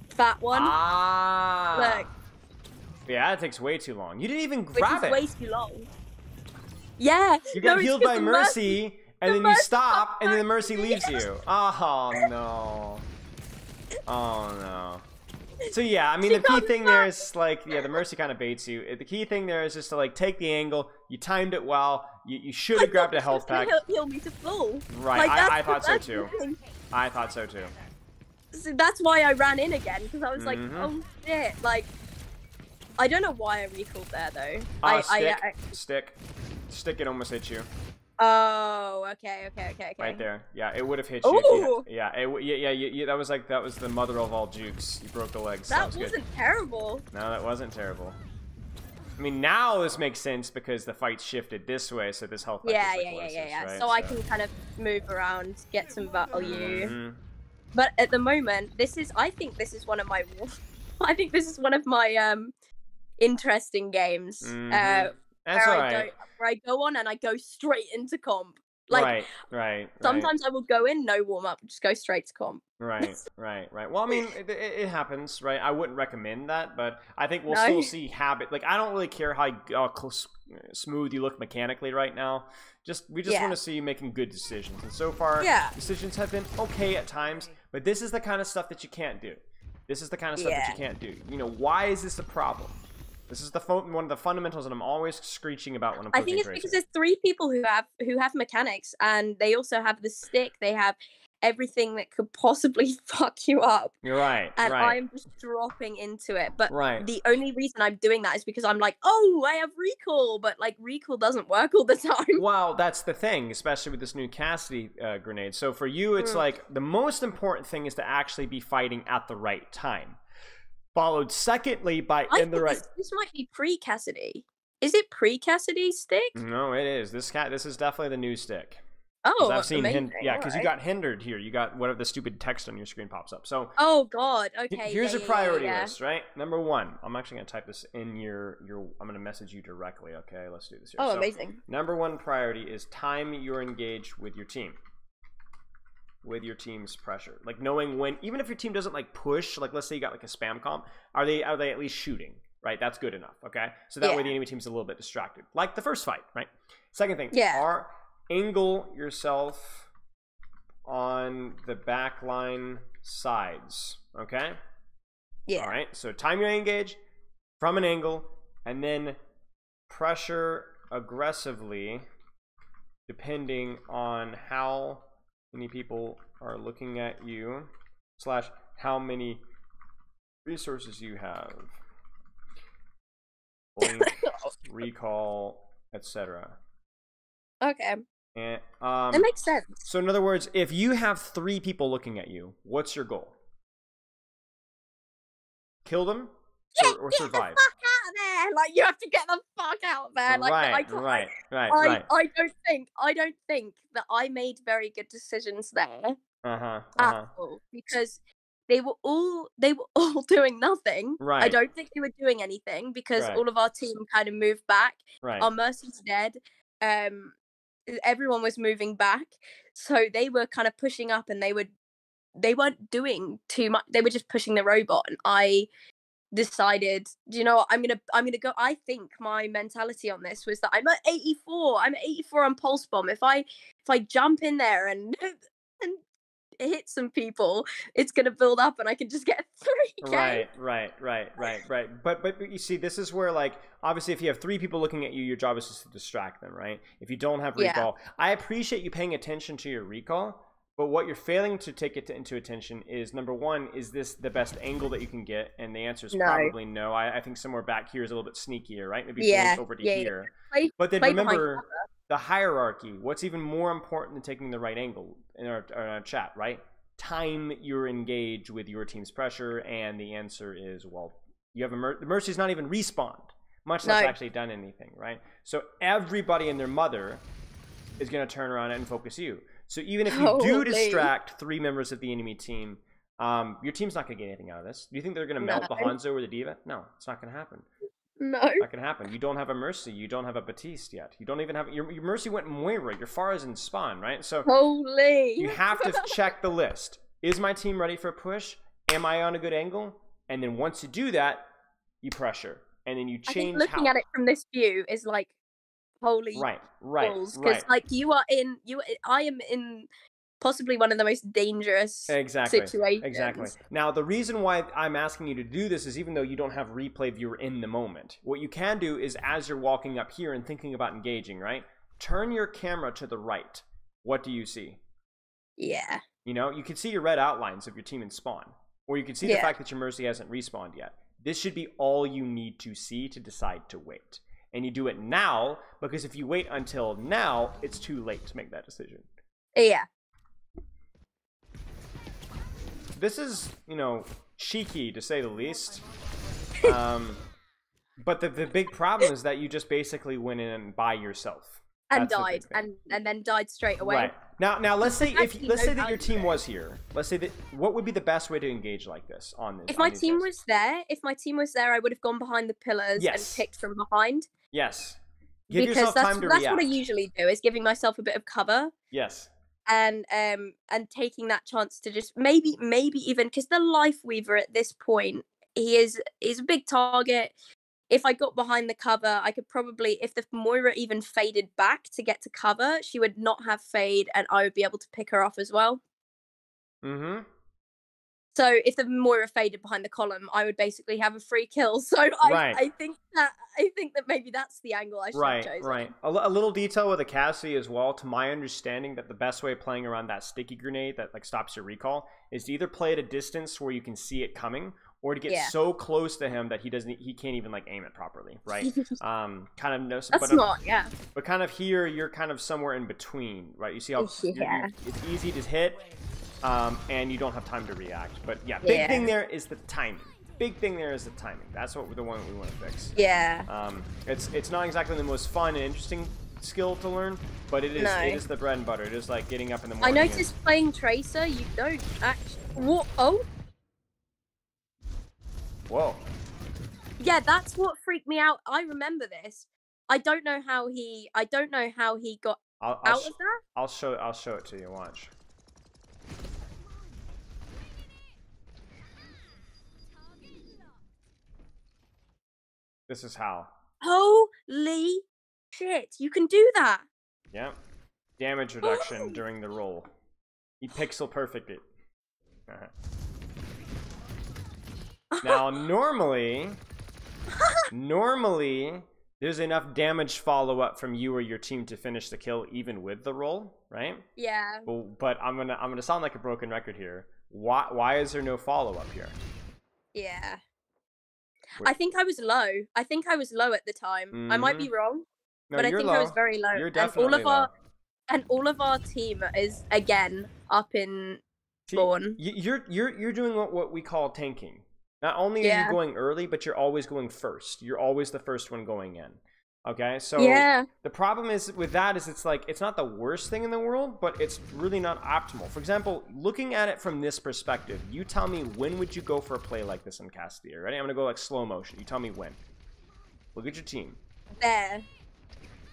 Speaker 3: fat one.
Speaker 1: Look. Yeah, that takes way too long. You didn't even grab it.
Speaker 3: Which is way too long. Yeah.
Speaker 1: You got healed by Mercy, and then you
Speaker 3: Mercy
Speaker 1: stop, and then the
Speaker 3: comes
Speaker 1: Mercy
Speaker 3: back to
Speaker 1: leaves
Speaker 3: me.
Speaker 1: you. Oh no. Oh no. So yeah, I mean,
Speaker 3: She
Speaker 1: the key
Speaker 3: comes
Speaker 1: thing there
Speaker 3: back.
Speaker 1: is like, yeah, the Mercy kind of baits you. The key thing there is just to like take the angle. You timed it well. You should have grabbed a health pack.
Speaker 3: Heal me to full.
Speaker 1: Right,
Speaker 3: Like,
Speaker 1: I thought so
Speaker 3: that's the
Speaker 1: too.
Speaker 3: thing.
Speaker 1: I thought so too.
Speaker 3: So that's why I ran in again, because I was like,
Speaker 1: Mhm.
Speaker 3: oh shit, like, I don't know why I recalled there though.
Speaker 1: Stick, it almost hit you.
Speaker 3: Oh, okay.
Speaker 1: Right there. Yeah, it would have hit you.
Speaker 3: Ooh.
Speaker 1: Yeah, that was the mother of all jukes. You broke the legs.
Speaker 3: That
Speaker 1: was good.
Speaker 3: wasn't terrible.
Speaker 1: No, that wasn't terrible. I mean, now this makes sense because the fight shifted this way, so this health pack
Speaker 3: Yeah.
Speaker 1: is like closest, right?
Speaker 3: So I can kind of move around, get some value.
Speaker 1: Mhm.
Speaker 3: But at the moment, I think this is one of my interesting games.
Speaker 1: Mhm.
Speaker 3: Where
Speaker 1: That's alright.
Speaker 3: I go on and I go straight into comp. Like
Speaker 1: Right.
Speaker 3: sometimes I will go in, no warm up, just go straight to comp.
Speaker 1: Right. Well, I mean, it happens, right? I wouldn't recommend that, but I think we'll
Speaker 3: No.
Speaker 1: still see habit. Like, I don't really care how smooth you look mechanically right now. We just
Speaker 3: Yeah.
Speaker 1: want to see you making good decisions. And so far,
Speaker 3: Yeah.
Speaker 1: decisions have been okay at times, but this is the kind of stuff that you can't do. This is the kind of stuff that you
Speaker 3: Yeah.
Speaker 1: can't do. You know, why is this a problem? This is one of the fundamentals that I'm always screeching about when I'm
Speaker 3: I
Speaker 1: playing
Speaker 3: think it's
Speaker 1: Tracer.
Speaker 3: because there's 3 people who have mechanics, and they also have the stick. They have everything that could possibly fuck you up,
Speaker 1: You're right.
Speaker 3: and
Speaker 1: right.
Speaker 3: I'm just dropping into it. But
Speaker 1: Right.
Speaker 3: the only reason I'm doing that is because I'm like, oh, I have recall, but like recall doesn't work all the time.
Speaker 1: Well, that's the thing, especially with this new Cassidy grenade. So for you, it's like the most important thing is to actually be fighting at the right time. Followed secondly by
Speaker 3: I
Speaker 1: in the
Speaker 3: think
Speaker 1: right.
Speaker 3: this might be pre-Cassidy. Is it pre-Cassidy stick?
Speaker 1: No, it is. This is definitely the new stick. 'Cause
Speaker 3: Oh,
Speaker 1: I've seen
Speaker 3: amazing.
Speaker 1: yeah, because you
Speaker 3: alright.
Speaker 1: got hindered here. You got whatever the stupid text on your screen pops up. So
Speaker 3: Oh God. Okay.
Speaker 1: here's
Speaker 3: yeah,
Speaker 1: your priority
Speaker 3: yeah.
Speaker 1: list, right? Number 1. I'm actually gonna type this in your. I'm gonna message you directly. Okay, let's do this here.
Speaker 3: Oh,
Speaker 1: So,
Speaker 3: amazing.
Speaker 1: Number 1 priority is time you're engaged with your team. With your team's pressure, like knowing when, even if your team doesn't like push, like let's say you got like a spam comp, are they at least shooting, right? That's good enough, okay? So that way the enemy team's a little bit distracted, like the first fight, right? Second thing, angle yourself on the backline sides, okay?
Speaker 3: Yeah.
Speaker 1: All right, so time your engage from an angle, and then pressure aggressively, depending on how many people are looking at you / how many resources you have, blink, recall, etc.
Speaker 3: Okay.
Speaker 1: And
Speaker 3: That makes sense.
Speaker 1: so in other words, if you have 3 people looking at you, what's your goal? Kill them or
Speaker 3: Get
Speaker 1: survive?
Speaker 3: the fuck out of there! Like you have to get the fuck out there. Like I can't,
Speaker 1: right.
Speaker 3: I don't think that I made very good decisions there at all, because they were all doing nothing.
Speaker 1: Right.
Speaker 3: I don't think they were doing anything because
Speaker 1: Right.
Speaker 3: all of our team kind of moved back.
Speaker 1: Right.
Speaker 3: Our Mercy's dead. Everyone was moving back, so they were kind of pushing up, and they weren't doing too much. They were just pushing the robot, and I decided, do you know what, I'm gonna go. I think my mentality on this was that I'm at 84 on pulse bomb. If I jump in there and hit some people, it's gonna build up and I can just get 3k.
Speaker 1: Right. But you see, this is where, like, obviously if you have 3 people looking at you, your job is just to distract them, right? If you don't have recall, I appreciate you paying attention to your recall, but what you're failing to take into attention is, number 1, is this the best angle that you can get? And the answer is probably no. I think somewhere back here is a little bit sneakier, right? Maybe blink over to here. But then remember the hierarchy. What's even more important than taking the right angle in our chat, right? Time you're engaged with your team's pressure, and the answer is, well, you have the Mercy's not even respawned, much less actually done anything, right? So everybody and their mother is going to turn around and focus you. So even if you do distract 3 members of the enemy team, your team's not going to get anything out of this. Do you think they're going to melt the Hanzo or the D.Va? No, it's not going to happen.
Speaker 3: No.
Speaker 1: Not going to happen. You don't have a Mercy. You don't have a Baptiste yet. You don't even have... Your Mercy went Moira. Your Pharah's in spawn, right? So you have to check the list. Is my team ready for a push? Am I on a good angle? And then once you do that, you pressure. And then you change
Speaker 3: I think looking at it from this view is like, holy
Speaker 1: Right.
Speaker 3: balls, because like I am in possibly one of the most dangerous situations.
Speaker 1: Exactly. Now, the reason why I'm asking you to do this is even though you don't have replay viewer in the moment, what you can do is as you're walking up here and thinking about engaging, right? Turn your camera to the right. What do you see?
Speaker 3: Yeah.
Speaker 1: You know, you can see your red outlines of your team in spawn, or you can see the fact that your Mercy hasn't respawned yet. This should be all you need to see to decide to wait. And you do it now, because if you wait until now, it's too late to make that decision.
Speaker 3: Yeah.
Speaker 1: This is, you know, cheeky to say the least. But the big problem is that you just basically went in by yourself.
Speaker 3: And died, and then died straight away.
Speaker 1: Right. Now let's say that your team was here. Let's say that what would be the best way to engage like this on this?
Speaker 3: If my team was there, I would have gone behind the pillars and picked from behind.
Speaker 1: Yes. Give yourself time to react.
Speaker 3: That's what I usually do, is giving myself a bit of cover.
Speaker 1: Yes.
Speaker 3: And taking that chance to just maybe even, because the Life Weaver at this point, he's a big target. If I got behind the cover, I could probably, if the Moira even faded back to get to cover, she would not have fade, and I would be able to pick her off as well.
Speaker 1: Mm-hmm.
Speaker 3: So if the Moira faded behind the column, I would basically have a free kill. So I think that maybe that's the angle I should have chosen.
Speaker 1: Right. A little detail with a Cassie as well. To my understanding, that the best way of playing around that sticky grenade that like stops your recall is to either play at a distance where you can see it coming, or to get so close to him that he can't even like aim it properly, right? Kind of no.
Speaker 3: That's not, yeah.
Speaker 1: But kind of here, you're kind of somewhere in between, right? You see how it's easy to hit, and you don't have time to react. But yeah, big thing there is the timing. That's what the one we want to fix.
Speaker 3: Yeah.
Speaker 1: It's not exactly the most fun and interesting skill to learn, but it is the bread and butter. It is like getting up in the morning.
Speaker 3: I noticed playing Tracer, you don't actually. What? Oh.
Speaker 1: Whoa.
Speaker 3: Yeah, that's what freaked me out. I remember this. I don't know how he got out of that.
Speaker 1: I'll show it to you. Watch. This is how.
Speaker 3: Holy shit! You can do that.
Speaker 1: Yep. Damage reduction during the roll. He pixel perfected. Now, normally, there's enough damage follow-up from you or your team to finish the kill, even with the roll, right?
Speaker 3: Yeah.
Speaker 1: But I'm gonna sound like a broken record here. Why is there no follow-up here?
Speaker 3: Yeah. I think I was low. I think I was low at the time. I might be wrong, but I think I was very low.
Speaker 1: You're definitely low.
Speaker 3: And all of our team is again up in spawn.
Speaker 1: You're doing what we call tanking. Not only are you going early, but you're always going first. You're always the first one going in. Okay, so the problem is with that is it's like it's not the worst thing in the world, but it's really not optimal. For example, looking at it from this perspective, you tell me when would you go for a play like this in Castillo? Ready? I'm gonna go like slow motion. You tell me when. Look at your team.
Speaker 3: There.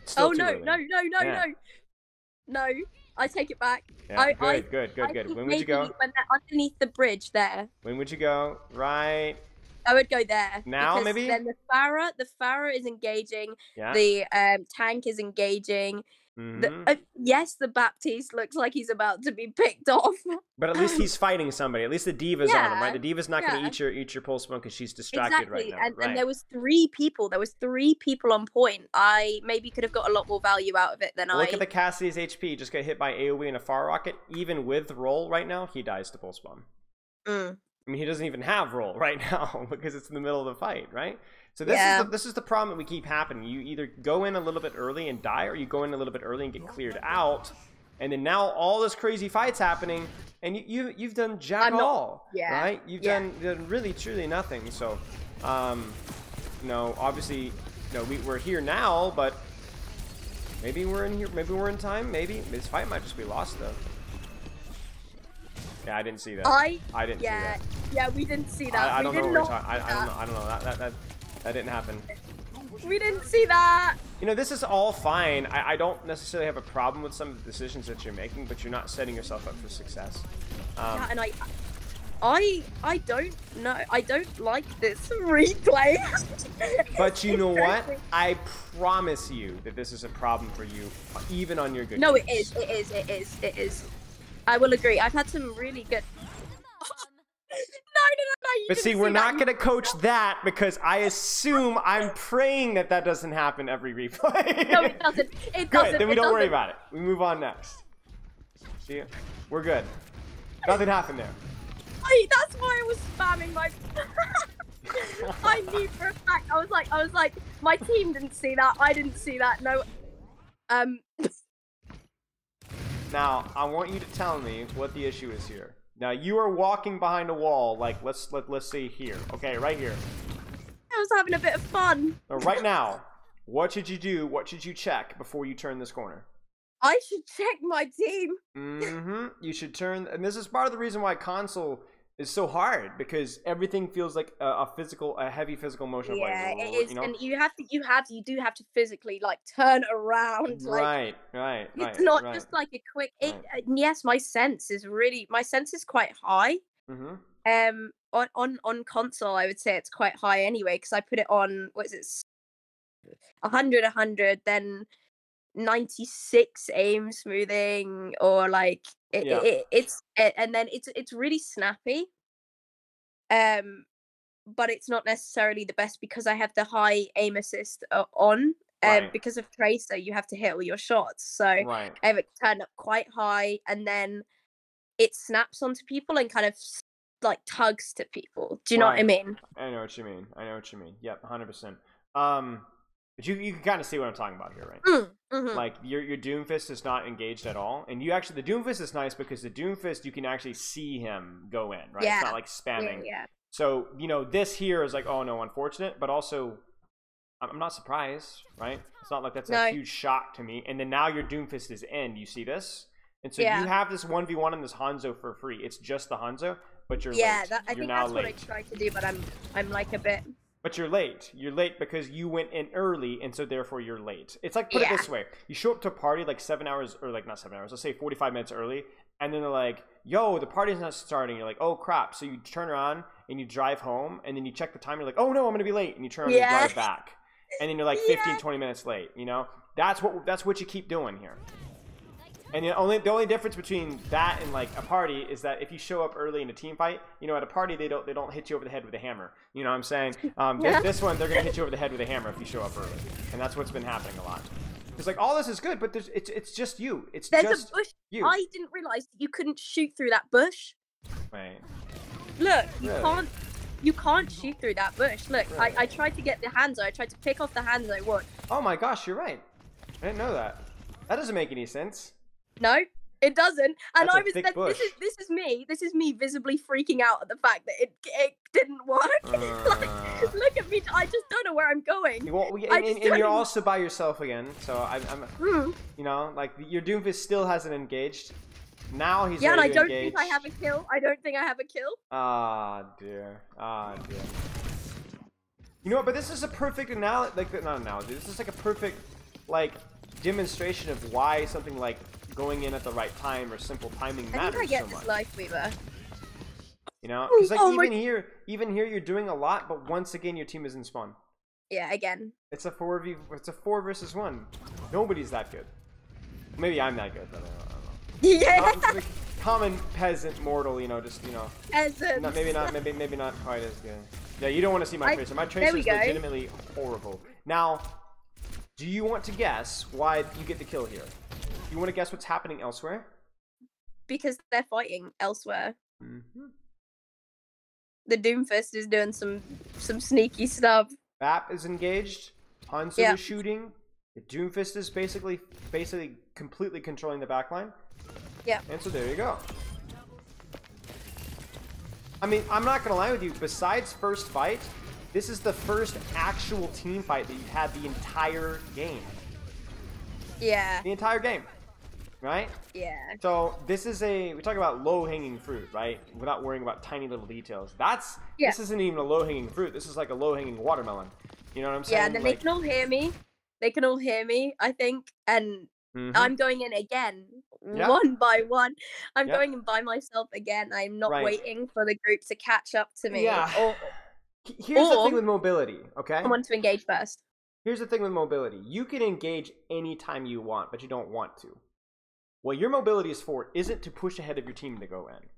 Speaker 1: Still
Speaker 3: No. I take it back.
Speaker 1: Yeah, good. When would you go?
Speaker 3: When they're underneath the bridge there.
Speaker 1: When would you go? Right.
Speaker 3: I would go there.
Speaker 1: Now, maybe?
Speaker 3: Then the Pharah is engaging.
Speaker 1: Yeah.
Speaker 3: The tank is engaging. Yes, the Baptiste looks like he's about to be picked off.
Speaker 1: But at least he's fighting somebody. At least the Diva's on him, right? The Diva's not going to eat your pulse smoke because she's distracted right now.
Speaker 3: And there was 3 people. There was 3 people on point. I maybe could have got a lot more value out of it than
Speaker 1: Look at the Cassie's HP. Just got hit by AoE and a fire rocket. Even with roll right now, he dies to pulse bomb. I mean, he doesn't even have roll right now because it's in the middle of the fight, right? So this is the problem that we keep happening. You either go in a little bit early and die, or you go in a little bit early and get cleared out, and then now all this crazy fight's happening, and you've done all, right? You've done really truly nothing. So, obviously, we're here now, but maybe we're in here. Maybe we're in time. Maybe this fight might just be lost though. Yeah, I didn't see that. I didn't see that.
Speaker 3: Yeah, we didn't see that.
Speaker 1: I don't know what we're talking. I don't know. That didn't happen.
Speaker 3: We didn't see that.
Speaker 1: This is all fine. I don't necessarily have a problem with some of the decisions that you're making, but you're not setting yourself up for success.
Speaker 3: Yeah, and I don't know. I don't like this replay.
Speaker 1: But you know what? I promise you that this is a problem for you, even on your good
Speaker 3: No, it
Speaker 1: games.
Speaker 3: is. It is. I will agree. I've had some really good. No. You
Speaker 1: But
Speaker 3: didn't
Speaker 1: see, we're not
Speaker 3: that.
Speaker 1: going to coach that because I assume I'm praying that that doesn't happen every replay.
Speaker 3: No, it doesn't. It
Speaker 1: Good,
Speaker 3: doesn't.
Speaker 1: then we
Speaker 3: it
Speaker 1: don't worry
Speaker 3: doesn't.
Speaker 1: about it. We move on next. See ya. We're good. Nothing happened there.
Speaker 3: That's why I was spamming my. I knew for a fact. I was like, my team didn't see that. I didn't see that. No.
Speaker 1: Now, I want you to tell me what the issue is here. Now, you are walking behind a wall, like, let's say here. Okay, right here.
Speaker 3: I was having a bit of fun.
Speaker 1: Now, right now, what should you do? What should you check before you turn this corner?
Speaker 3: I should check my team.
Speaker 1: Mm-hmm. You should turn, and this is part of the reason why console is so hard, because everything feels like a heavy physical motion.
Speaker 3: Yeah,
Speaker 1: like,
Speaker 3: it is,
Speaker 1: you know?
Speaker 3: and you do have to physically like turn around. Like,
Speaker 1: Right.
Speaker 3: it's not just like a quick. Yes, my sense is quite high.
Speaker 1: Mm-hmm.
Speaker 3: On console, I would say it's quite high anyway, because I put it on. What is it? 100, then 96 aim smoothing, or like and then it's really snappy. But it's not necessarily the best because I have the high aim assist on. Because of Tracer, you have to hit all your shots. So I have it turned up quite high, and then it snaps onto people and kind of like tugs to people. Do you know what I mean?
Speaker 1: I know what you mean. Yep, 100%. But you can kind of see what I'm talking about here, right?
Speaker 3: Mm-hmm.
Speaker 1: Like your Doomfist is not engaged at all, and you actually the Doomfist is nice because the Doomfist you can actually see him go in, right?
Speaker 3: Yeah.
Speaker 1: It's not like spamming.
Speaker 3: Yeah.
Speaker 1: So this here is like, oh no, unfortunate, but also I'm not surprised, right? It's not like that's a huge shock to me. And then now your Doomfist is in. You see this, and so you have this 1v1 in this Hanzo for free. It's just the Hanzo, but you're late.
Speaker 3: I think that's what I tried to do, but I'm like a bit.
Speaker 1: But you're late. You're late because you went in early, and so therefore you're late. It's like, put it this way. You show up to a party like 7 hours, or like not 7 hours, let's say 45 minutes early, and then they're like, yo, the party's not starting. You're like, oh, crap. So you turn around, and you drive home, and then you check the time. You're like, oh, no, I'm going to be late. And you turn around and drive back. And then you're like 15, 20 minutes late, you know? That's what you keep doing here. And the only difference between that and like a party is that if you show up early in a team fight, at a party they don't hit you over the head with a hammer. You know what I'm saying? This one they're gonna hit you over the head with a hammer if you show up early, and that's what's been happening a lot. It's like all this is good, but it's just you. There's just
Speaker 3: a bush.
Speaker 1: You.
Speaker 3: I didn't realize that you couldn't shoot through that bush.
Speaker 1: Right.
Speaker 3: Look,
Speaker 1: Really?
Speaker 3: you can't shoot through that bush. Look,
Speaker 1: Really?
Speaker 3: I tried to get the Hanzo. I tried to pick off the Hanzo. What?
Speaker 1: Oh my gosh, you're right. I didn't know that. That doesn't make any sense.
Speaker 3: No. It doesn't, and
Speaker 1: That's a
Speaker 3: I was.
Speaker 1: thick bush.
Speaker 3: This is me. This is me visibly freaking out at the fact that it didn't work. Like, look at me. I just don't know where I'm going.
Speaker 1: Well, and you're also by yourself again, so I'm like your Doomfist still hasn't engaged. Now he's
Speaker 3: and
Speaker 1: ready
Speaker 3: I
Speaker 1: to
Speaker 3: don't
Speaker 1: engage.
Speaker 3: think I have a kill. I don't think I have a kill.
Speaker 1: Ah dear. You know what? But this is a perfect analogy. Not analogy. This is like a perfect demonstration of why something like going in at the right time or simple timing matters so much.
Speaker 3: I think I get this Life Weaver.
Speaker 1: Because even here you're doing a lot, but once again your team is in spawn.
Speaker 3: Yeah, again.
Speaker 1: It's a 4 versus 1. Nobody's that good. Maybe I'm that good, but I don't know.
Speaker 3: Yeah.
Speaker 1: Common peasant mortal,
Speaker 3: Peasant.
Speaker 1: maybe not quite as good. Yeah, you don't want to see my Tracer. My Tracer is legitimately horrible. Now, do you want to guess why you get the kill here? You want to guess what's happening elsewhere?
Speaker 3: Because they're fighting elsewhere.
Speaker 1: Mm-hmm.
Speaker 3: The Doomfist is doing some sneaky stuff.
Speaker 1: BAP is engaged. Hanzo is shooting. The Doomfist is basically completely controlling the backline.
Speaker 3: Yeah.
Speaker 1: And so there you go. I mean, I'm not gonna lie with you. Besides first fight, this is the first actual team fight that you've had the entire game.
Speaker 3: Yeah.
Speaker 1: The entire game. Right?
Speaker 3: Yeah.
Speaker 1: So this is we talk about low-hanging fruit, right? Without worrying about tiny little details. This isn't even a low-hanging fruit. This is like a low-hanging watermelon. You know what I'm saying?
Speaker 3: Yeah, and then they can all hear me. I think, and I'm going in again,
Speaker 1: Yeah.
Speaker 3: one by one. I'm
Speaker 1: Yeah.
Speaker 3: going in by myself again. I'm not
Speaker 1: Right.
Speaker 3: waiting for the group to catch up to me
Speaker 1: Yeah.
Speaker 3: or
Speaker 1: Here's the thing
Speaker 3: or
Speaker 1: with mobility, okay?
Speaker 3: someone to engage first.
Speaker 1: Here's the thing with mobility. You can engage anytime you want, but you don't want to. What your mobility is for isn't to push ahead of your team to go in.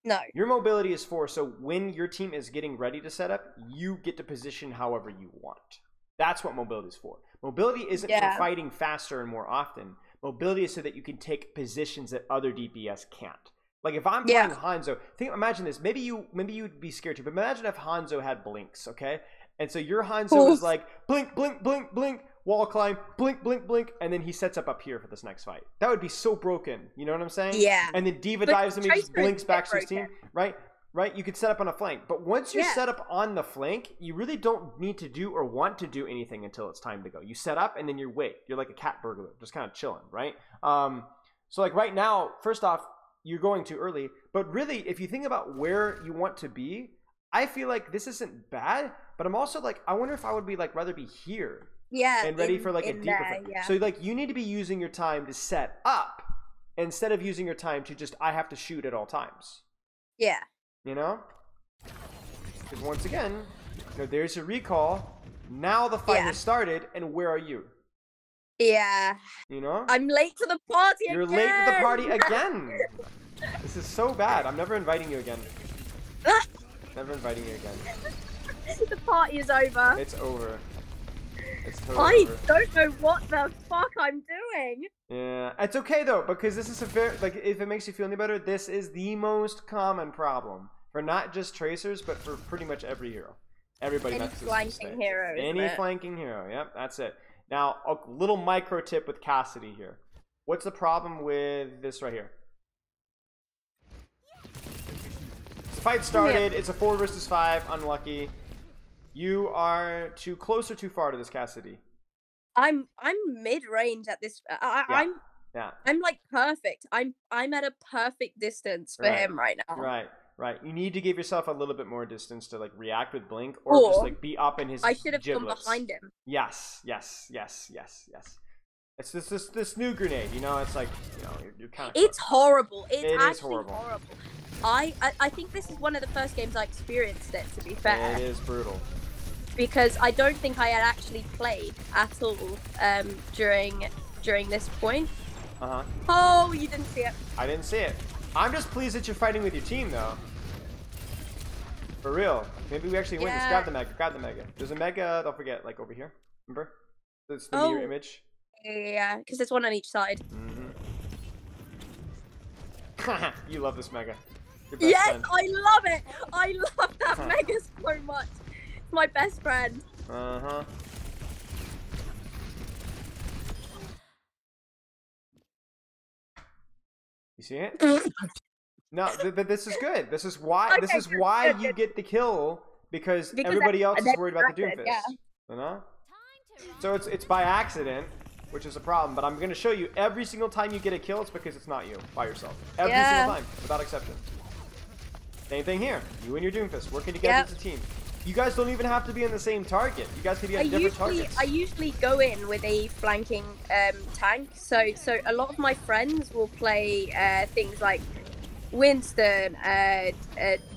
Speaker 3: No.
Speaker 1: Your mobility is for so when your team is getting ready to set up, you get to position however you want. That's what mobility is for. Mobility isn't for fighting faster and more often. Mobility is so that you can take positions that other DPS can't. Like if I'm playing Hanzo, imagine this. Maybe you'd be scared too, but imagine if Hanzo had blinks, okay? And so your Hanzo is like blink, blink, blink, blink, wall climb, blink, blink, blink, and then he sets up here for this next fight. That would be so broken. You know what I'm saying?
Speaker 3: Yeah.
Speaker 1: And then D.Va dives him, he just blinks back to his team, right? Right? You could set up on a flank. But once you're set up on the flank, you really don't need to do or want to do anything until it's time to go. You set up and then you wait. You're like a cat burglar, just kind of chilling, right? So like right now, first off, you're going too early. But really, if you think about where you want to be, I feel like this isn't bad, but I'm also like, I wonder if I would be like rather be here.
Speaker 3: Yeah.
Speaker 1: And ready for like a deeper fight. So like you need to be using your time to set up instead of using your time to just I have to shoot at all times.
Speaker 3: Yeah.
Speaker 1: You know? Because once again, there's a recall. Now the fight has started, and where are you?
Speaker 3: Yeah.
Speaker 1: You know?
Speaker 3: I'm late to the party
Speaker 1: You're late to the party again. This is so bad. I'm never inviting you again. Never inviting you again.
Speaker 3: The party is over.
Speaker 1: It's over. It's totally over.
Speaker 3: I don't know what the fuck I'm doing.
Speaker 1: Yeah, it's okay though, because this is a very, like, if it makes you feel any better, this is the most common problem for not just tracers, but for pretty much every hero. Everybody messes with this
Speaker 3: flanking hero.
Speaker 1: Any flanking hero, yep, that's it. Now, a little micro tip with Cassidy here. What's the problem with this right here? The fight started, it's a 4 versus 5, unlucky. You are too close or too far to this Cassidy?
Speaker 3: I'm mid-range at this. I'm like perfect. I'm at a perfect distance for him right now.
Speaker 1: Right. You need to give yourself a little bit more distance to like react with Blink, or just like be up in his.
Speaker 3: I should have
Speaker 1: giblets.
Speaker 3: gone behind him.
Speaker 1: Yes. It's this new grenade. You know, it's like you're kind of.
Speaker 3: It's horrible. It's actually
Speaker 1: horrible.
Speaker 3: I think this is one of the first games I experienced it. To be fair,
Speaker 1: it is brutal.
Speaker 3: Because I don't think I had actually played at all during this point. Oh, you didn't see it.
Speaker 1: I didn't see it. I'm just pleased that you're fighting with your team, though. For real. Maybe we actually win. Let's grab the mega. Grab the mega. There's a mega. Don't forget, like over here. Remember? It's the mirror image.
Speaker 3: Yeah, because there's one on each side.
Speaker 1: You love this mega.
Speaker 3: Yes,
Speaker 1: friend.
Speaker 3: I love it. I love that mega so much. It's my best friend.
Speaker 1: You see it? No, but this is good. This is why.
Speaker 3: Okay,
Speaker 1: this is why you get the kill because everybody else is worried about the Doomfist.
Speaker 3: Yeah.
Speaker 1: You know. So it's by accident, which is a problem. But I'm going to show you every single time you get a kill, it's because it's not you by yourself. Every single time, without exception. Same thing here. You and your Doomfist working together as a team. You guys don't even have to be on the same target. You guys can be on different targets.
Speaker 3: I usually go in with a flanking tank. So a lot of my friends will play things like Winston,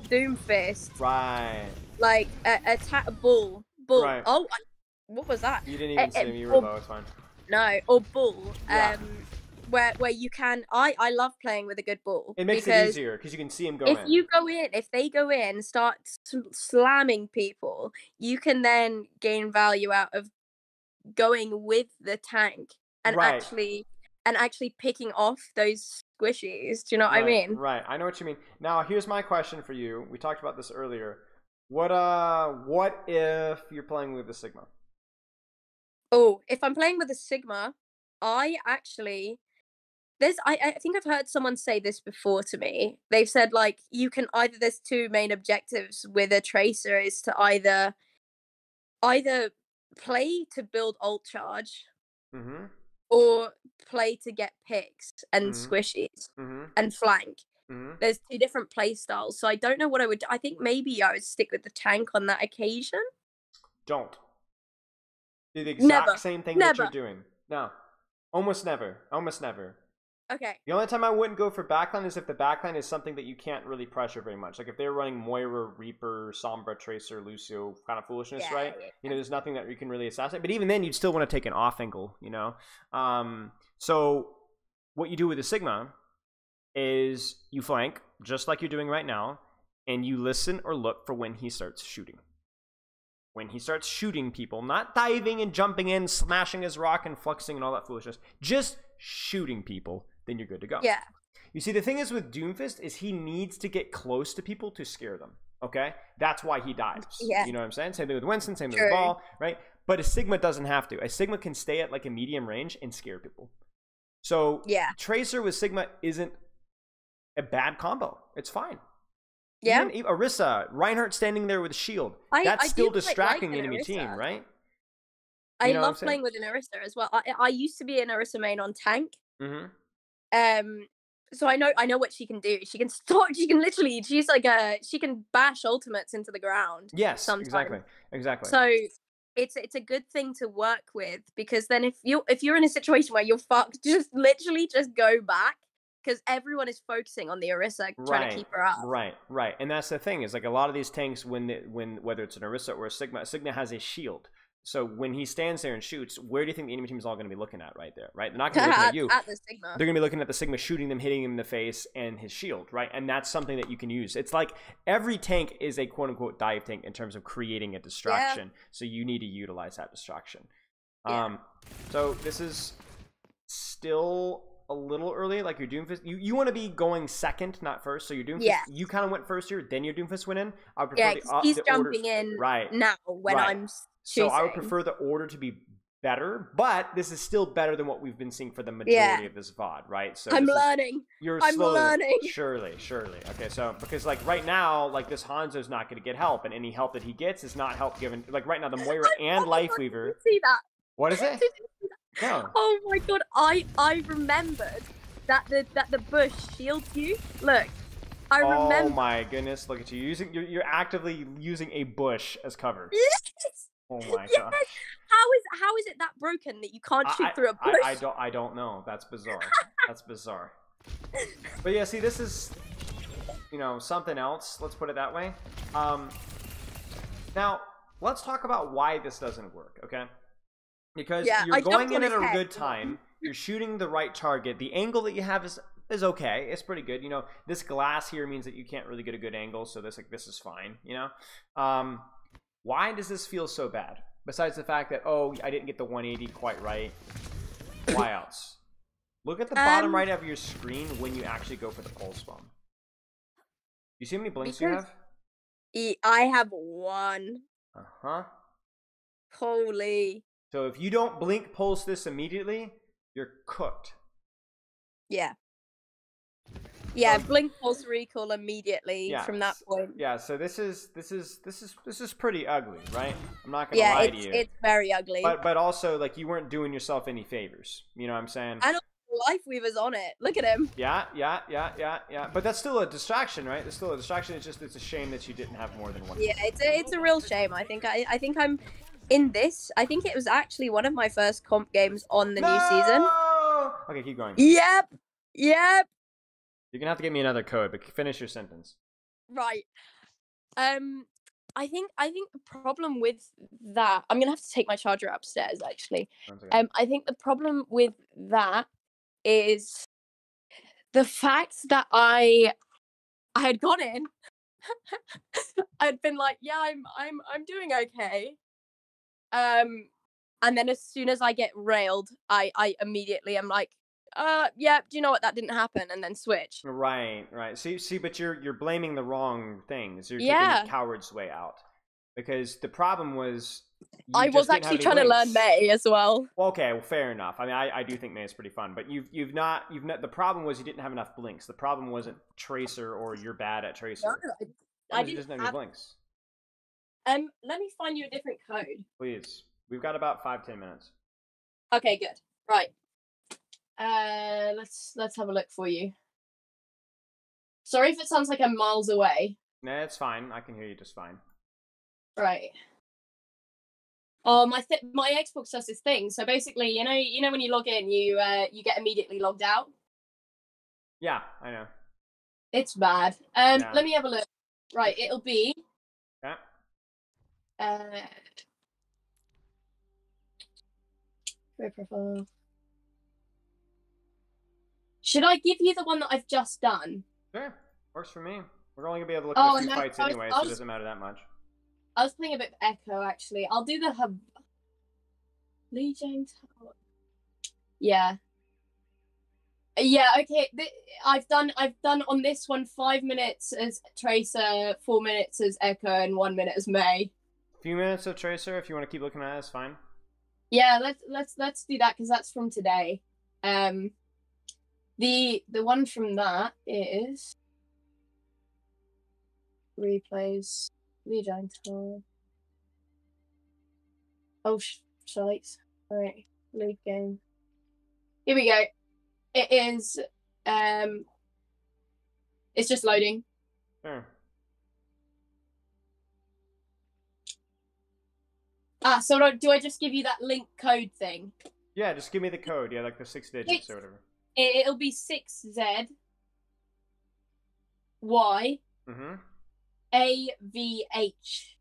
Speaker 3: Doomfist.
Speaker 1: Right.
Speaker 3: Like attack Bull.
Speaker 1: Right.
Speaker 3: Oh, what was that?
Speaker 1: You didn't even see him. You were low. It's fine.
Speaker 3: No, or Bull.
Speaker 1: Yeah.
Speaker 3: Where you can, I love playing with a good Bull.
Speaker 1: It makes it easier because you can see him go in.
Speaker 3: If they go in, start slamming people, you can then gain value out of going with the tank and actually picking off those squishies. Do you know what I mean?
Speaker 1: Right. I know what you mean. Now, here's my question for you. We talked about this earlier. What if you're playing with the Sigma?
Speaker 3: Oh, if I'm playing with a Sigma, I think I've heard someone say this before to me. They've said like you can there's two main objectives with a tracer is to either play to build ult charge or play to get picks and squishies and flank. There's two different play styles, so I don't know what I would do. I think maybe I would stick with the tank on that occasion.
Speaker 1: Don't. Do the exact same thing that you're doing. No. Almost never. Almost never.
Speaker 3: Okay.
Speaker 1: The only time I wouldn't go for backline is if the backline is something that you can't really pressure very much. Like if they're running Moira, Reaper, Sombra, Tracer, Lucio kind of foolishness,
Speaker 3: Yeah,
Speaker 1: right?
Speaker 3: yeah.
Speaker 1: You know, there's nothing that you can really assassinate. But even then, you'd still want to take an off angle, you know? So what you do with the Sigma is you flank, just like you're doing right now, and you listen or look for when he starts shooting. When he starts shooting people, not diving and jumping in, smashing his rock and fluxing and all that foolishness, just shooting people, then you're good to go.
Speaker 3: Yeah.
Speaker 1: You see, the thing is with Doomfist is he needs to get close to people to scare them. Okay? That's why he dives.
Speaker 3: Yeah.
Speaker 1: You know what I'm saying? Same thing with Winston, same thing
Speaker 3: True.
Speaker 1: with Ball, right? But a Sigma doesn't have to. A Sigma can stay at like a medium range and scare people. So
Speaker 3: Yeah.
Speaker 1: Tracer with Sigma isn't a bad combo. It's fine.
Speaker 3: Yeah.
Speaker 1: Even Orisa, Reinhardt standing there with a shield.
Speaker 3: I
Speaker 1: That's still
Speaker 3: do quite
Speaker 1: distracting
Speaker 3: like
Speaker 1: the
Speaker 3: an
Speaker 1: enemy
Speaker 3: Orisa.
Speaker 1: team, right?
Speaker 3: I
Speaker 1: You know what I'm
Speaker 3: love
Speaker 1: saying?
Speaker 3: playing with an Orisa as well. I used to be an Orisa main on tank.
Speaker 1: Mm-hmm.
Speaker 3: So I know what she can do. She can she's like she can bash ultimates into the ground.
Speaker 1: Yes,
Speaker 3: sometimes.
Speaker 1: exactly.
Speaker 3: So it's a good thing to work with, because then if you're in a situation where you're fucked, just literally just go back, because everyone is focusing on the Orisa trying to keep her up.
Speaker 1: Right. And that's the thing, is like a lot of these tanks, when whether it's an Orisa or a Sigma has a shield. So when he stands there and shoots, where do you think the enemy team is all going to be looking at right there, right? They're not going to be looking at you.
Speaker 3: At the Sigma.
Speaker 1: They're going to be looking at the Sigma, shooting them, hitting him in the face, and his shield, right? And that's something that you can use. It's like every tank is a quote-unquote dive tank in terms of creating a distraction. Yeah. So you need to utilize that distraction.
Speaker 3: Yeah.
Speaker 1: So this is still a little early. Like your Doomfist, you want to be going second, not first. So your Doomfist, you kind of went first here, then your Doomfist went in. I would prefer
Speaker 3: he's
Speaker 1: the
Speaker 3: jumping
Speaker 1: order,
Speaker 3: in
Speaker 1: right
Speaker 3: now when I'm choosing.
Speaker 1: So I would prefer the order to be better, but this is still better than what we've been seeing for the majority of this VOD, right? So
Speaker 3: I'm learning. I'm learning.
Speaker 1: Surely. Okay, so because like right now, like this Hanzo's not going to get help, and any help that he gets is not help given. Like right now, the Moira and Lifeweaver.
Speaker 3: See that?
Speaker 1: What is it? No.
Speaker 3: Oh my god! I remembered that the bush shields you. Look, I remember.
Speaker 1: Oh my goodness! Look at you you're actively using a bush as cover.
Speaker 3: Yes.
Speaker 1: Oh my god.
Speaker 3: How is it that broken that you can't shoot through a bush?
Speaker 1: I don't know. That's bizarre. That's bizarre. But yeah, see, this is, you know, something else. Let's put it that way. Now let's talk about why this doesn't work. Okay. Because you're going in at a good time. You're shooting the right target. The angle that you have is okay. It's pretty good. You know, this glass here means that you can't really get a good angle. So this is fine. You know. Why does this feel so bad? Besides the fact that, oh, I didn't get the 180 quite right. Why else? Look at the bottom right of your screen when you actually go for the pulse bomb. You see how many blinks you have?
Speaker 3: I have one.
Speaker 1: Uh-huh.
Speaker 3: Holy.
Speaker 1: So if you don't blink pulse this immediately, you're cooked.
Speaker 3: Yeah. Yeah, blink pulse recall immediately from that point.
Speaker 1: Yeah, so this is pretty ugly, right? I'm not gonna lie to you.
Speaker 3: It's very ugly.
Speaker 1: But also, like, you weren't doing yourself any favors. You know what I'm saying?
Speaker 3: And Lifeweaver's on it. Look at him.
Speaker 1: Yeah. But that's still a distraction, right? It's still a distraction. It's just, it's a shame that you didn't have more than one.
Speaker 3: Yeah, it's a real shame. I think I'm in this. I think it was actually one of my first comp games on the new season.
Speaker 1: Okay, keep going.
Speaker 3: Yep.
Speaker 1: You're gonna have to give me another code, but finish your sentence.
Speaker 3: Right. I think the problem with that, I'm gonna have to take my charger upstairs actually. I think the problem with that is the fact that I had gone in. I'd been like, yeah, I'm doing okay. And then as soon as I get railed, I immediately am like, yeah, do you know what, that didn't happen, and then switch.
Speaker 1: Right. See, but you're blaming the wrong things. You're taking the coward's way out. Because the problem was
Speaker 3: I was actually trying to learn Mei as well.
Speaker 1: Okay, well, fair enough. I mean, I do think Mei is pretty fun, but you've not. The problem was you didn't have enough blinks. The problem wasn't Tracer or you're bad at Tracer.
Speaker 3: No, I didn't
Speaker 1: have any blinks.
Speaker 3: Let me find you a different code.
Speaker 1: Please. We've got about 5-10 minutes.
Speaker 3: Okay, good. Right. Let's have a look for you. Sorry if it sounds like I'm miles away.
Speaker 1: Nah, it's fine. I can hear you just fine.
Speaker 3: Right. Oh, my Xbox does this thing. So basically, you know when you log in, you get immediately logged out.
Speaker 1: Yeah, I know.
Speaker 3: It's bad.
Speaker 1: Yeah.
Speaker 3: Let me have a look. Right, it'll be
Speaker 1: Yeah.
Speaker 3: Profile. Should I give you the one that I've just done?
Speaker 1: Sure. Works for me. We're only gonna be able to look
Speaker 3: Oh,
Speaker 1: at a few
Speaker 3: and
Speaker 1: fights anyway, so it doesn't matter that much.
Speaker 3: I was playing a bit of Echo actually. I'll do the hub. Lee James. Yeah. Yeah. Okay. I've done on this one 5 minutes as Tracer, 4 minutes as Echo, and 1 minute as May.
Speaker 1: A few minutes of Tracer, if you want to keep looking at it, it's fine.
Speaker 3: Yeah. Let's do that because that's from today. The one from that is replays Lee James. Oh shite. Alright, league game. Here we go. It is it's just loading.
Speaker 1: Sure.
Speaker 3: So do I just give you that link code thing?
Speaker 1: Yeah, just give me the code. Yeah, like the 6 digits or whatever.
Speaker 3: It'll be 6Z Y AVH.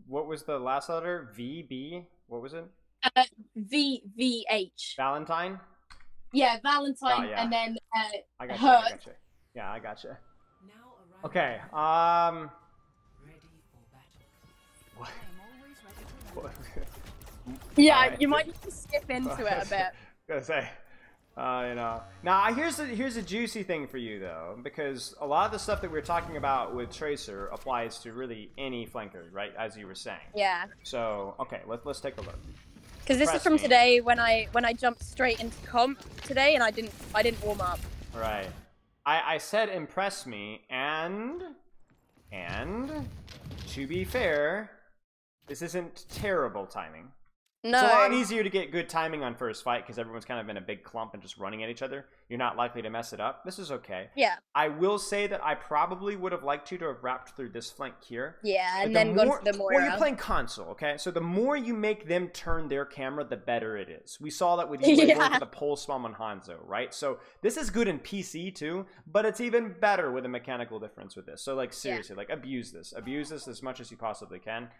Speaker 1: What was the last letter? VB? What was it?
Speaker 3: VH.
Speaker 1: Valentine?
Speaker 3: Yeah, Valentine,
Speaker 1: Oh, yeah.
Speaker 3: and then
Speaker 1: I got
Speaker 3: Hurt.
Speaker 1: you. Yeah, I got you. Okay. What?
Speaker 3: Yeah,
Speaker 1: Alright.
Speaker 3: you might need to skip into it a bit.
Speaker 1: Gonna say, you know. Now here's a juicy thing for you though, because a lot of the stuff that we're talking about with Tracer applies to really any flanker, right? As you were saying.
Speaker 3: Yeah.
Speaker 1: So okay, let's take a look.
Speaker 3: Because this is from today when I jumped straight into comp today and I didn't warm up.
Speaker 1: Right. I said impress me, and to be fair, this isn't terrible timing.
Speaker 3: No.
Speaker 1: It's a lot easier to get good timing on first fight because everyone's kind of in a big clump and just running at each other. You're not likely to mess it up. This is okay.
Speaker 3: Yeah.
Speaker 1: I will say that I probably would have liked you to have wrapped through this flank here.
Speaker 3: Yeah, and then gone for the Moira.
Speaker 1: Well, you're playing console, okay? So the more you make them turn their camera, the better it is. We saw that with you going for the pulse bomb on Hanzo, right? So this is good in PC too, but it's even better with a mechanical difference with this. So like seriously, like abuse this as much as you possibly can.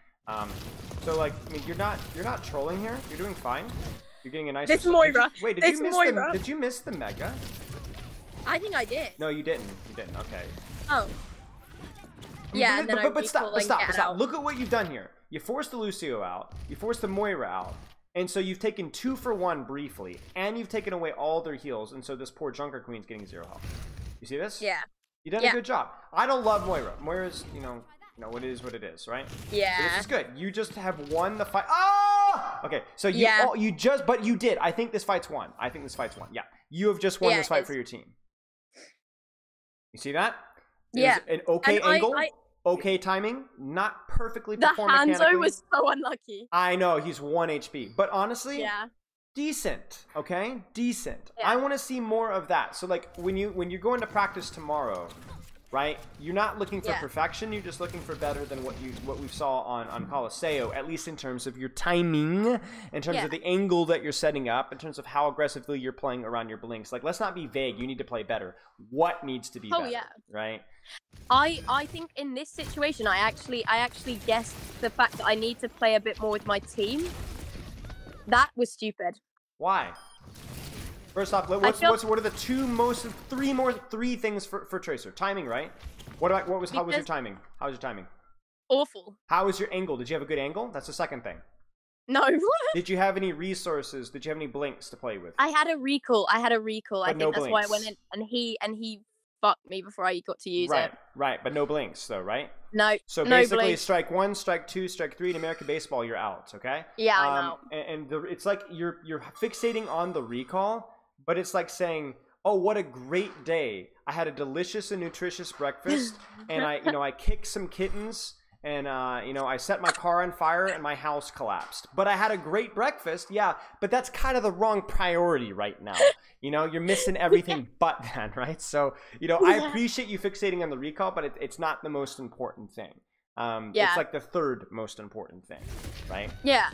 Speaker 1: So like, I mean, you're not trolling here. You're doing fine. You're getting a nice.
Speaker 3: This Moira.
Speaker 1: Wait, did you miss the mega?
Speaker 3: I think I did.
Speaker 1: No, you didn't. You didn't. Okay.
Speaker 3: Oh. Yeah, and then
Speaker 1: but stop. Look at what you've done here. You forced the Lucio out. You forced the Moira out. And so you've taken 2 for 1 briefly, and you've taken away all their heals, and so this poor Junker Queen's getting 0 health. You see this?
Speaker 3: Yeah.
Speaker 1: You done a good job. I don't love Moira. Moira's, you know, it is what it is, right?
Speaker 3: Yeah.
Speaker 1: So this is good. You just have won the fight. Oh! Okay, so but you did. I think this fight's won. Yeah. You have just won this fight for your team. You see that?
Speaker 3: Yeah.
Speaker 1: An okay angle, okay timing, not perfectly performed mechanically.
Speaker 3: The Hanzo was so unlucky.
Speaker 1: I know, he's 1 HP. But honestly,
Speaker 3: yeah.
Speaker 1: Decent, okay? Decent.
Speaker 3: Yeah.
Speaker 1: I want to see more of that. So like when you go into practice tomorrow, right? You're not looking for perfection. You're just looking for better than what we saw on Colosseo, at least in terms of your timing, in terms of the angle that you're setting up, in terms of how aggressively you're playing around your blinks. Like, let's not be vague. You need to play better. What needs to be better? Yeah. Right?
Speaker 3: I think in this situation, I actually guessed the fact that I need to play a bit more with my team. That was stupid.
Speaker 1: Why? First off, what are the three things for Tracer? Timing, right? How was your timing? How was your timing?
Speaker 3: Awful.
Speaker 1: How was your angle? Did you have a good angle? That's the second thing.
Speaker 3: No.
Speaker 1: Did you have any resources? Did you have any blinks to play with?
Speaker 3: I had a recall.
Speaker 1: But
Speaker 3: I think that's why I went in, and he fucked me before I got to use it.
Speaker 1: Right, but no blinks though, right?
Speaker 3: No.
Speaker 1: So basically, strike 1, strike 2, strike 3 in American baseball, you're out. Okay.
Speaker 3: Yeah, I know.
Speaker 1: And it's like you're fixating on the recall, but it's like saying, "Oh, what a great day! I had a delicious and nutritious breakfast, and I kicked some kittens." And, I set my car on fire and my house collapsed. But I had a great breakfast, yeah. But that's kind of the wrong priority right now. You're missing everything but that, right? So, I appreciate you fixating on the recall, but it's not the most important thing.
Speaker 3: Yeah.
Speaker 1: It's like the third most important thing, right?
Speaker 3: Yeah.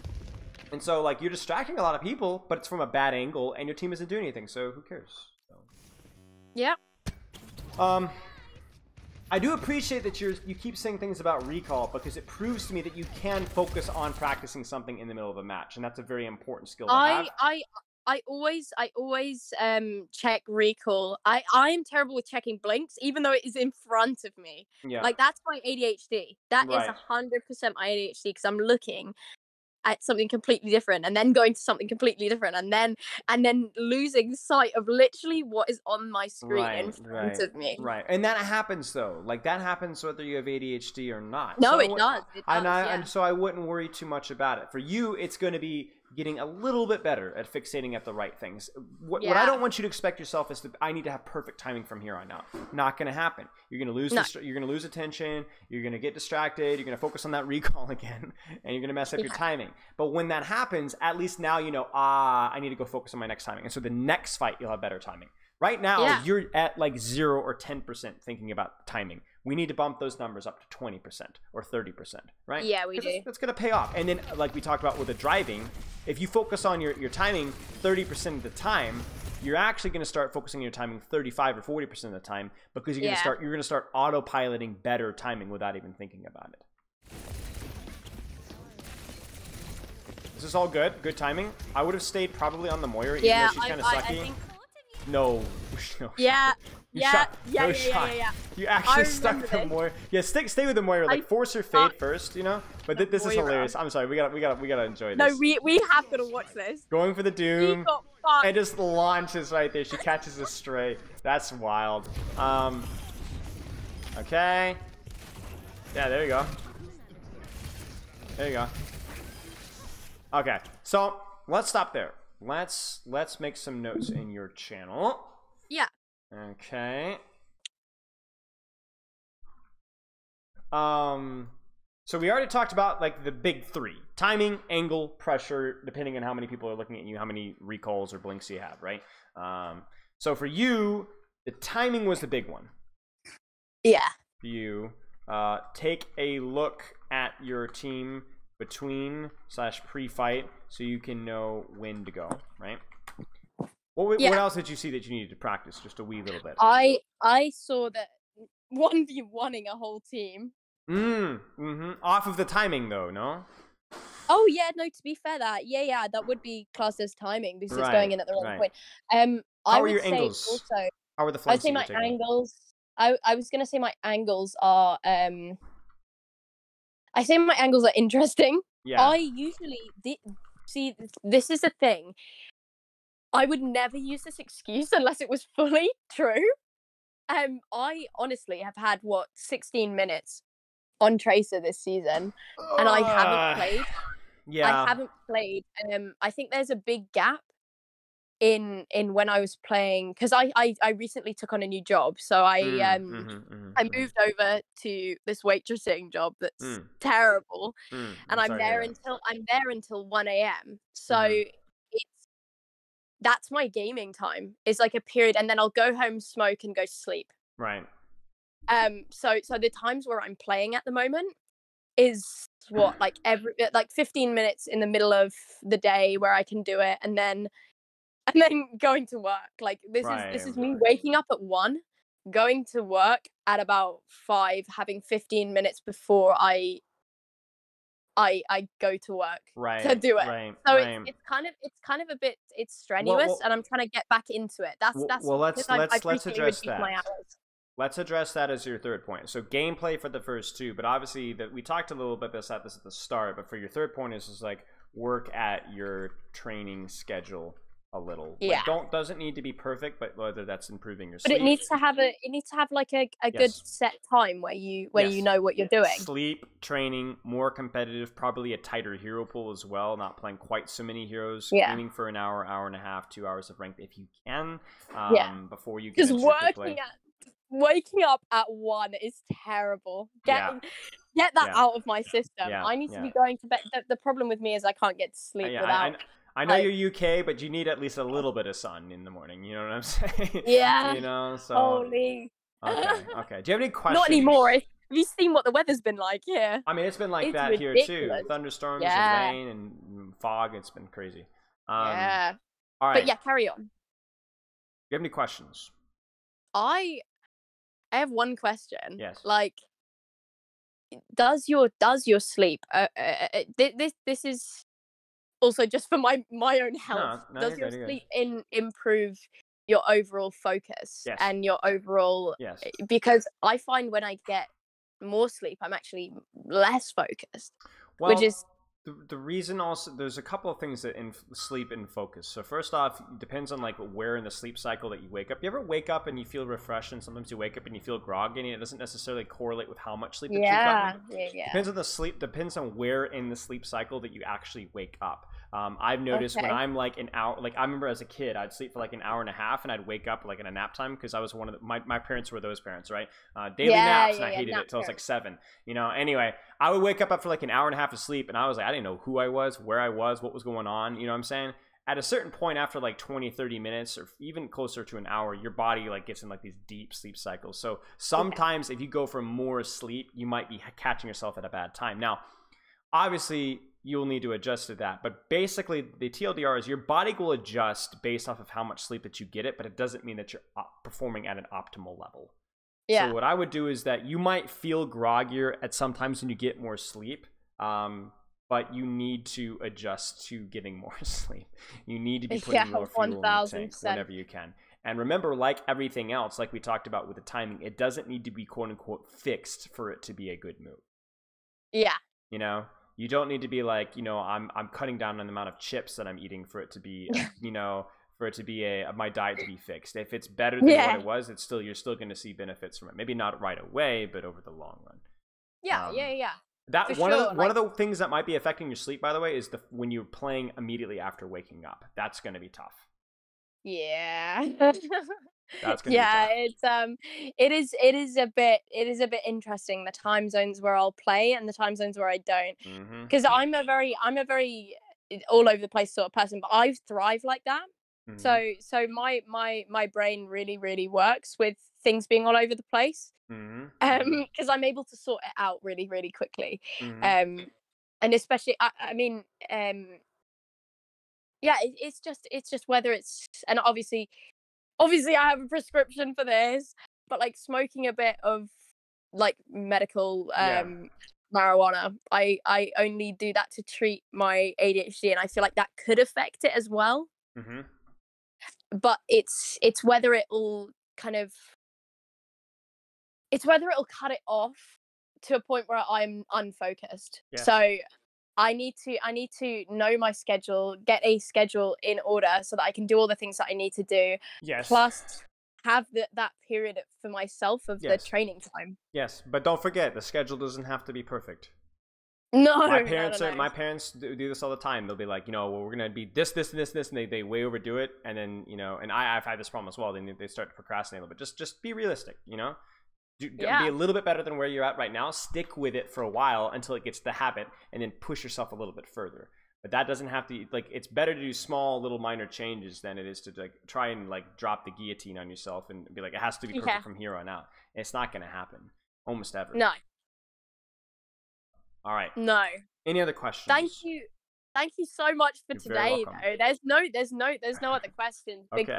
Speaker 1: And so like you're distracting a lot of people, but it's from a bad angle, and your team isn't doing anything. So who cares? So.
Speaker 3: Yeah.
Speaker 1: I do appreciate that you keep saying things about recall, because it proves to me that you can focus on practicing something in the middle of a match, and that's a very important skill to have.
Speaker 3: I always check recall. I'm terrible with checking blinks, even though it is in front of me.
Speaker 1: Yeah.
Speaker 3: Like that's my ADHD. That is
Speaker 1: Right.
Speaker 3: 100% my ADHD, because I'm looking at something completely different and then going to something completely different and then losing sight of literally what is on my screen in front of me.
Speaker 1: Right. And that happens though. Like that happens whether you have ADHD or not.
Speaker 3: No,
Speaker 1: so
Speaker 3: it does.
Speaker 1: And so I wouldn't worry too much about it. For you, it's going to be getting a little bit better at fixating at the right things. What I don't want you to expect yourself is that I need to have perfect timing from here on out. Not going to happen. You're going to lose you're going to lose attention, you're going to get distracted, you're going to focus on that recall again, and you're going to mess up your timing. But when that happens, at least now you know, I need to go focus on my next timing. And so the next fight you'll have better timing. Right now, you're at like 0 or 10% thinking about timing. We need to bump those numbers up to 20% or 30%, right?
Speaker 3: Yeah, we do.
Speaker 1: That's going to pay off. And then, like we talked about with the driving, if you focus on your timing 30% of the time, you're actually going to start focusing on your timing 35 or 40% of the time, because you're going to start autopiloting better timing without even thinking about it. This is all good. Good timing. I would have stayed probably on the Moira, even though she's kind of sucky.
Speaker 3: I think...
Speaker 1: No.
Speaker 3: Yeah. Yeah.
Speaker 1: You actually stuck the Moira. Yeah, stay with the Moira. Like force her fade first, you know. But this is hilarious. I'm sorry. We gotta enjoy this.
Speaker 3: No, we have to watch this.
Speaker 1: Going for the Doom.
Speaker 3: He got fucked.
Speaker 1: And just launches right there. She catches a stray. That's wild. Okay. Yeah, there you go. There you go. Okay, so let's stop there. Let's make some notes in your channel.
Speaker 3: Yeah.
Speaker 1: Okay. So we already talked about like the big three: timing, angle, pressure, depending on how many people are looking at you, how many recalls or blinks you have, right? So for you, the timing was the big one.
Speaker 3: Yeah.
Speaker 1: For you, take a look at your team between / pre-fight, so you can know when to go, right? What else did you see that you needed to practice just a wee little bit?
Speaker 3: I saw that 1v1ing a whole team.
Speaker 1: Off of the timing though, no?
Speaker 3: Oh yeah, no, to be fair, that that would be classed as timing, because it's going in at the wrong point.
Speaker 1: How are your angles?
Speaker 3: Also,
Speaker 1: how are the flanks?
Speaker 3: I'd say my angles. I was gonna say my angles are I say my angles are interesting.
Speaker 1: Yeah.
Speaker 3: I usually see this is a thing. I would never use this excuse unless it was fully true. I honestly have had 16 minutes on Tracer this season, and I haven't played.
Speaker 1: Yeah.
Speaker 3: I haven't played. I think there's a big gap in when I was playing, because I recently took on a new job, so I moved over to this waitressing job that's terrible, and I'm there until 1 a.m. So that's my gaming time. It's like a period, and then I'll go home, smoke, and go to sleep.
Speaker 1: Right.
Speaker 3: So the times where I'm playing at the moment is like 15 minutes in the middle of the day where I can do it, and then going to work. Like this is me waking up at 1, going to work at about 5, having 15 minutes before I go to work to do it. So it's kind of a bit strenuous, and I'm trying to get back into it. That's let's address that.
Speaker 1: Let's address that as your third point. So gameplay for the first two, but obviously that we talked a little bit about this at the start. But for your third point is like work at your training schedule a little.
Speaker 3: Yeah.
Speaker 1: Like doesn't need to be perfect, but whether that's improving your sleep.
Speaker 3: But it needs to have like a good set time where you know what you're doing.
Speaker 1: Sleep, training, more competitive, probably a tighter hero pool as well, not playing quite so many heroes, aiming for an hour and a half, 2 hours of ranked if you can. Before you get into play.
Speaker 3: Waking up at 1 is terrible. Get that out of my system. I need to be going to bed. The problem with me is I can't get to sleep without.
Speaker 1: I know you're UK, but you need at least a little bit of sun in the morning. You know what I'm saying?
Speaker 3: Yeah.
Speaker 1: You know, so.
Speaker 3: Holy.
Speaker 1: Okay. Do you have any questions?
Speaker 3: Not anymore. you seen what the weather's been like here?
Speaker 1: I mean, it's been like
Speaker 3: It's
Speaker 1: that here too.
Speaker 3: ridiculous.
Speaker 1: Thunderstorms
Speaker 3: Yeah.
Speaker 1: and rain and fog. It's been crazy.
Speaker 3: Yeah.
Speaker 1: All right.
Speaker 3: But yeah, carry on.
Speaker 1: Do you have any questions?
Speaker 3: I have one question.
Speaker 1: Yes.
Speaker 3: Like, does your sleep? This is also just for my own health.
Speaker 1: No,
Speaker 3: Does
Speaker 1: you're
Speaker 3: your
Speaker 1: good,
Speaker 3: sleep improve your overall focus
Speaker 1: Yes.
Speaker 3: and your overall?
Speaker 1: Yes.
Speaker 3: Because I find when I get more sleep, I'm actually less focused.
Speaker 1: Well,
Speaker 3: which is
Speaker 1: the reason also, there's a couple of things that sleep and focus. So first off, it depends on like where in the sleep cycle that you wake up. You ever wake up and you feel refreshed, and sometimes you wake up and you feel groggy, and it doesn't necessarily correlate with how much sleep that you've gotten.
Speaker 3: yeah.
Speaker 1: Depends on the sleep. Depends on where in the sleep cycle that you actually wake up. I've noticed when I'm like an hour, like I remember as a kid, I'd sleep for like an hour and a half, and I'd wake up like in a nap time because I was one of the, my parents were those parents, right? Daily naps, and I hated it till I was like 7. You know. Anyway, I would wake up after like an hour and a half of sleep, and I was like, I didn't know who I was, where I was, what was going on. You know what I'm saying? At a certain point, after like 20, 30 minutes, or even closer to an hour, your body like gets in like these deep sleep cycles. So sometimes if you go for more sleep, you might be catching yourself at a bad time. Now, obviously, you'll need to adjust to that. But basically, the TLDR is your body will adjust based off of how much sleep that you get it, but it doesn't mean that you're performing at an optimal level.
Speaker 3: Yeah.
Speaker 1: So what I would do is that you might feel groggier at sometimes when you get more sleep, but you need to adjust to getting more sleep. You need to be putting more fuel in the tank whenever you can. And remember, like everything else, like we talked about with the timing, it doesn't need to be quote unquote fixed for it to be a good move.
Speaker 3: Yeah.
Speaker 1: You know, you don't need to be like, you know, I'm cutting down on the amount of chips that I'm eating for it to be, you know, for it to be my diet to be fixed. If it's better than what it was, it's still, you're still going to see benefits from it. Maybe not right away, but over the long run.
Speaker 3: Yeah.
Speaker 1: That
Speaker 3: For
Speaker 1: one
Speaker 3: sure,
Speaker 1: of the things that might be affecting your sleep, by the way, is when you're playing immediately after waking up. That's going to be tough.
Speaker 3: Yeah.
Speaker 1: That's gonna be tough.
Speaker 3: It's it is a bit interesting, the time zones where I'll play and the time zones where I don't, because I'm a very all over the place sort of person, but I thrive like that. So my brain really works with things being all over the place, because I'm able to sort it out really quickly, and especially I mean yeah, it's just whether it's, and obviously I have a prescription for this, but like smoking a bit of like medical marijuana, I only do that to treat my ADHD, and I feel like that could affect it as well. But it's whether it'll cut it off to a point where I'm unfocused. So I need to know my schedule, get a schedule in order so that I can do all the things that I need to do. Plus have that period for myself of the training time.
Speaker 1: Yes, but don't forget, the schedule doesn't have to be perfect.
Speaker 3: No,
Speaker 1: my parents do this all the time. They'll be like, you know, well, we're gonna be this, and they way overdo it, and then, you know, and I've had this problem as well. They start to procrastinate a little bit. Just be realistic, you know. Be a little bit better than where you're at right now. Stick with it for a while until it gets the habit, and then push yourself a little bit further. But that doesn't have to, like, it's better to do small little minor changes than it is to like try and like drop the guillotine on yourself and be like, it has to be perfect from here on out. And it's not going to happen almost ever.
Speaker 3: No.
Speaker 1: All right.
Speaker 3: No.
Speaker 1: Any other questions?
Speaker 3: Thank you so much for today. Though there's no other questions.
Speaker 1: Okay.